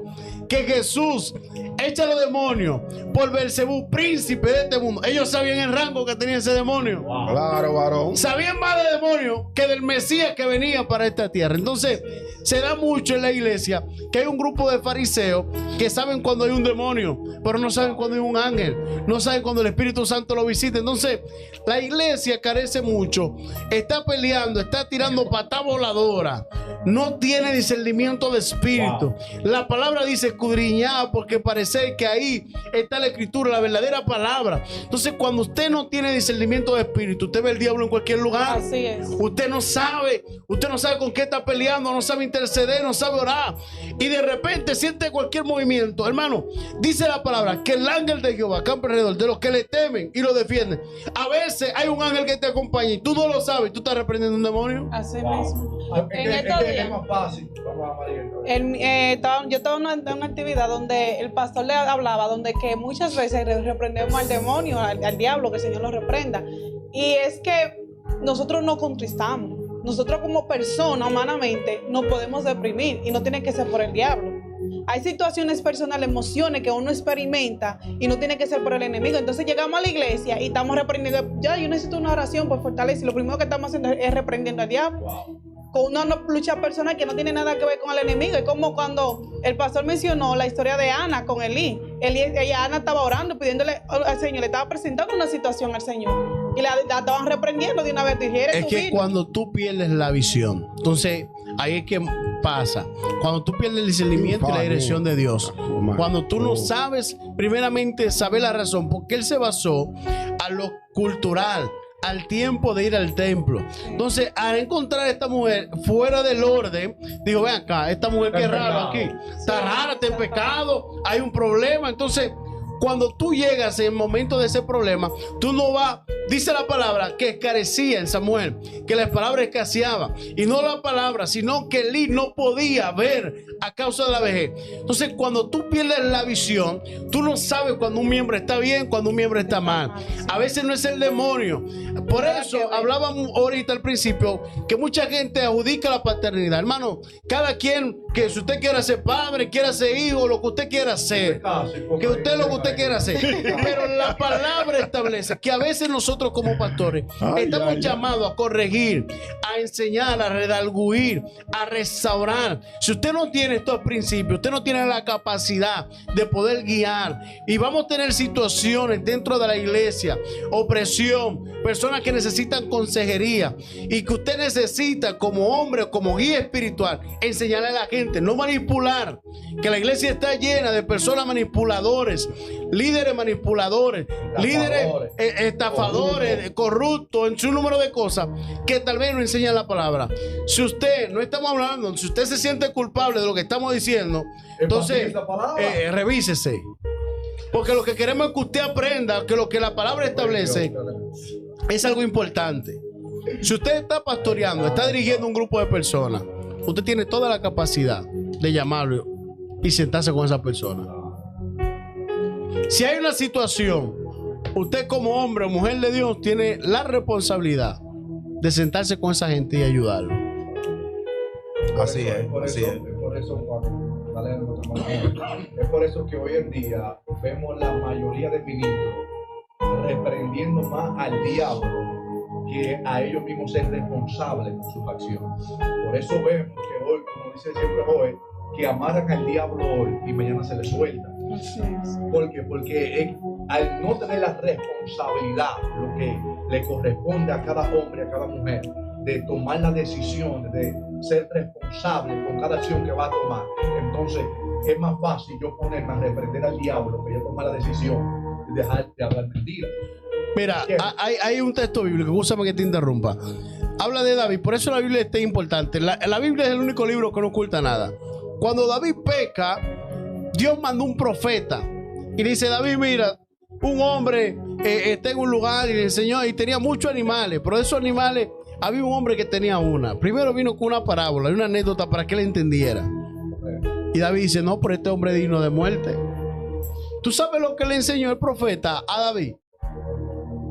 que Jesús echa los demonios por Belcebú, príncipe de este mundo, ellos sabían el rango que tenía ese demonio. Claro, varón. Sabían más de demonios que del Mesías que venía para esta tierra. Entonces, se da mucho en la iglesia que hay un grupo de fariseos que saben cuando hay un demonio, pero no saben cuando hay un ángel, no saben cuando el Espíritu Santo lo visita. Entonces, la iglesia carece mucho, está peleando, está tirando patá voladora, no tiene discernimiento de espíritu. La palabra dice escudriñar, porque parece que ahí está la escritura, la verdadera palabra. Entonces, cuando usted no tiene discernimiento de espíritu, usted ve el diablo en cualquier lugar. Así es. Usted no sabe con qué está peleando, no sabe interceder, no sabe orar. Y de repente siente cualquier movimiento. Hermano, dice la palabra que el ángel de Jehová campa alrededor de los que le temen y lo defienden. A veces hay un ángel que te acompaña y tú no lo sabes, tú estás reprendiendo un demonio. Así Wow. mismo. En estos días, es más fácil. Vamos a María. yo estaba en una actividad donde el pastor le hablaba, donde que muchas veces reprendemos al demonio, al diablo, que el Señor lo reprenda. Y es que nosotros no contristamos. Nosotros como personas, humanamente, nos podemos deprimir y no tiene que ser por el diablo. Hay situaciones personales, emociones que uno experimenta y no tiene que ser por el enemigo. Entonces llegamos a la iglesia y estamos reprendiendo. Ya, yo necesito una oración por fortalecer. Lo primero que estamos haciendo es reprendiendo al diablo. Con una lucha personal que no tiene nada que ver con el enemigo. Es como cuando el pastor mencionó la historia de Ana con Elí. Ana estaba orando, pidiéndole al Señor, le estaba presentando una situación al Señor. Y la estaban reprendiendo de una vez. Es que cuando tú pierdes la visión, entonces ahí es que pasa. Cuando tú pierdes el discernimiento y la dirección de Dios, cuando tú no sabes, primeramente, saber la razón, porque Él se basó a lo cultural, al tiempo de ir al templo. Entonces, al encontrar a esta mujer fuera del orden, digo, ven acá, esta mujer que es rara aquí, está rara, está en pecado, hay un problema. Entonces, cuando tú llegas en el momento de ese problema, tú no vas, dice la palabra que carecía en Samuel, que la palabra escaseaba, y no la palabra, sino que Elí no podía ver a causa de la vejez. Entonces, cuando tú pierdes la visión, tú no sabes cuando un miembro está bien, cuando un miembro está mal. A veces no es el demonio. Por eso hablábamos ahorita al principio que mucha gente adjudica la paternidad. Hermano, cada quien, que si usted quiera ser padre, quiera ser hijo, lo que usted quiera hacer, que usted lo que usted quiera hacer. Pero la palabra establece que a veces nosotros como pastores estamos llamados a corregir, a enseñar, a redarguir, a restaurar. Si usted no tiene estos principios, usted no tiene la capacidad de poder guiar, y vamos a tener situaciones dentro de la iglesia, opresión, personas que necesitan consejería, y que usted necesita como hombre o como guía espiritual enseñarle a la gente, no manipular, que la iglesia está llena de personas manipuladores, líderes manipuladores, líderes estafadores, corruptos, en su número de cosas, que tal vez no enseñan la palabra. Si usted, no estamos hablando, si usted se siente culpable de lo que estamos diciendo, entonces revísese. Porque lo que queremos es que usted aprenda que lo que la palabra establece es algo importante. Si usted está pastoreando, está dirigiendo un grupo de personas, usted tiene toda la capacidad de llamarlo y sentarse con esa persona. Si hay una situación, usted como hombre o mujer de Dios tiene la responsabilidad de sentarse con esa gente y ayudarlo. Así es, así es. Por eso, Juan, dale a nuestra mano. Es por eso que hoy en día vemos la mayoría de ministros reprendiendo más al diablo que a ellos mismos ser responsables de sus acciones. Por eso vemos que hoy, como dice siempre Joel, que amarran al diablo hoy y mañana se le suelta. ¿Por qué? Porque al no tener la responsabilidad, lo que le corresponde a cada hombre, a cada mujer, de tomar la decisión, de ser responsable con cada acción que va a tomar, entonces es más fácil yo ponerme a reprender al diablo que yo tomar la decisión de dejar de hablar mentiras. Mira, hay un texto bíblico, úsame que te interrumpa. Habla de David, por eso la Biblia es tan importante. La Biblia es el único libro que no oculta nada. Cuando David peca, Dios mandó un profeta y le dice: David, mira, un hombre está en un lugar y le enseñó, y tenía muchos animales, pero de esos animales había un hombre que tenía una. Primero vino con una parábola y una anécdota para que él entendiera. Y David dice: no, pero este hombre es digno de muerte. ¿Tú sabes lo que le enseñó el profeta a David?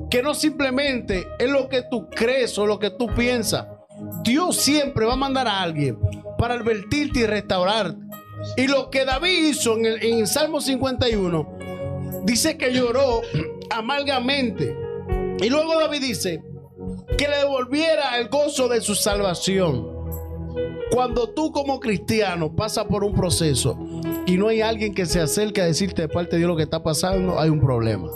Que no simplemente es lo que tú crees o lo que tú piensas. Dios siempre va a mandar a alguien para advertirte y restaurarte. Y lo que David hizo en el Salmo 51, dice que lloró amargamente. Y luego David dice que le devolviera el gozo de su salvación. Cuando tú como cristiano pasas por un proceso y no hay alguien que se acerque a decirte de parte de Dios lo que está pasando, hay un problema.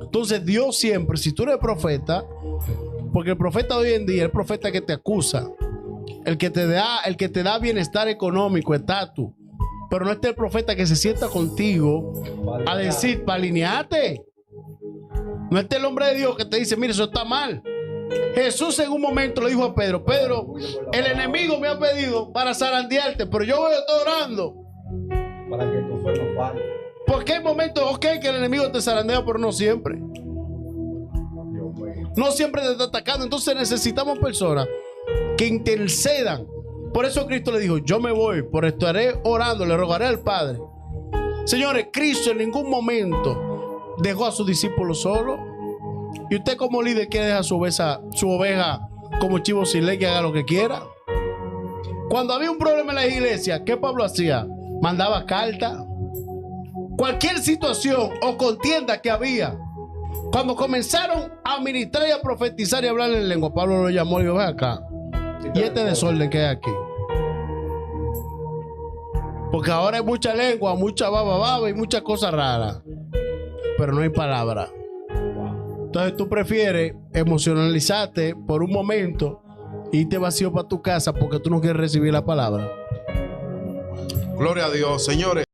Entonces Dios siempre, si tú eres profeta, porque el profeta de hoy en día es el profeta que te acusa, el que te da bienestar económico, estatus, pero no es el profeta que se sienta contigo a decir, para alinearte. No es el hombre de Dios que te dice: mire, eso está mal. Jesús en un momento le dijo a Pedro: Pedro, el enemigo me ha pedido para zarandearte, pero yo voy a estar orando Para que tu fe no falle. porque hay momentos, ok, que el enemigo te zarandea, pero no siempre. No siempre te está atacando. Entonces necesitamos personas que intercedan. Por eso Cristo le dijo: yo me voy, por estaré orando, le rogaré al Padre. Señores, Cristo en ningún momento dejó a sus discípulos solos. Y usted como líder quiere dejar su oveja como chivo sin ley, que haga lo que quiera. Cuando había un problema en la iglesia, ¿qué Pablo hacía? Mandaba cartas. Cualquier situación o contienda que había, cuando comenzaron a ministrar y a profetizar y a hablar en lengua, Pablo lo llamó y dijo: ven acá, y este desorden que hay aquí. Porque ahora hay mucha lengua, mucha baba y muchas cosas raras, pero no hay palabra. Entonces tú prefieres emocionalizarte por un momento y irte vacío para tu casa porque tú no quieres recibir la palabra. Gloria a Dios, señores.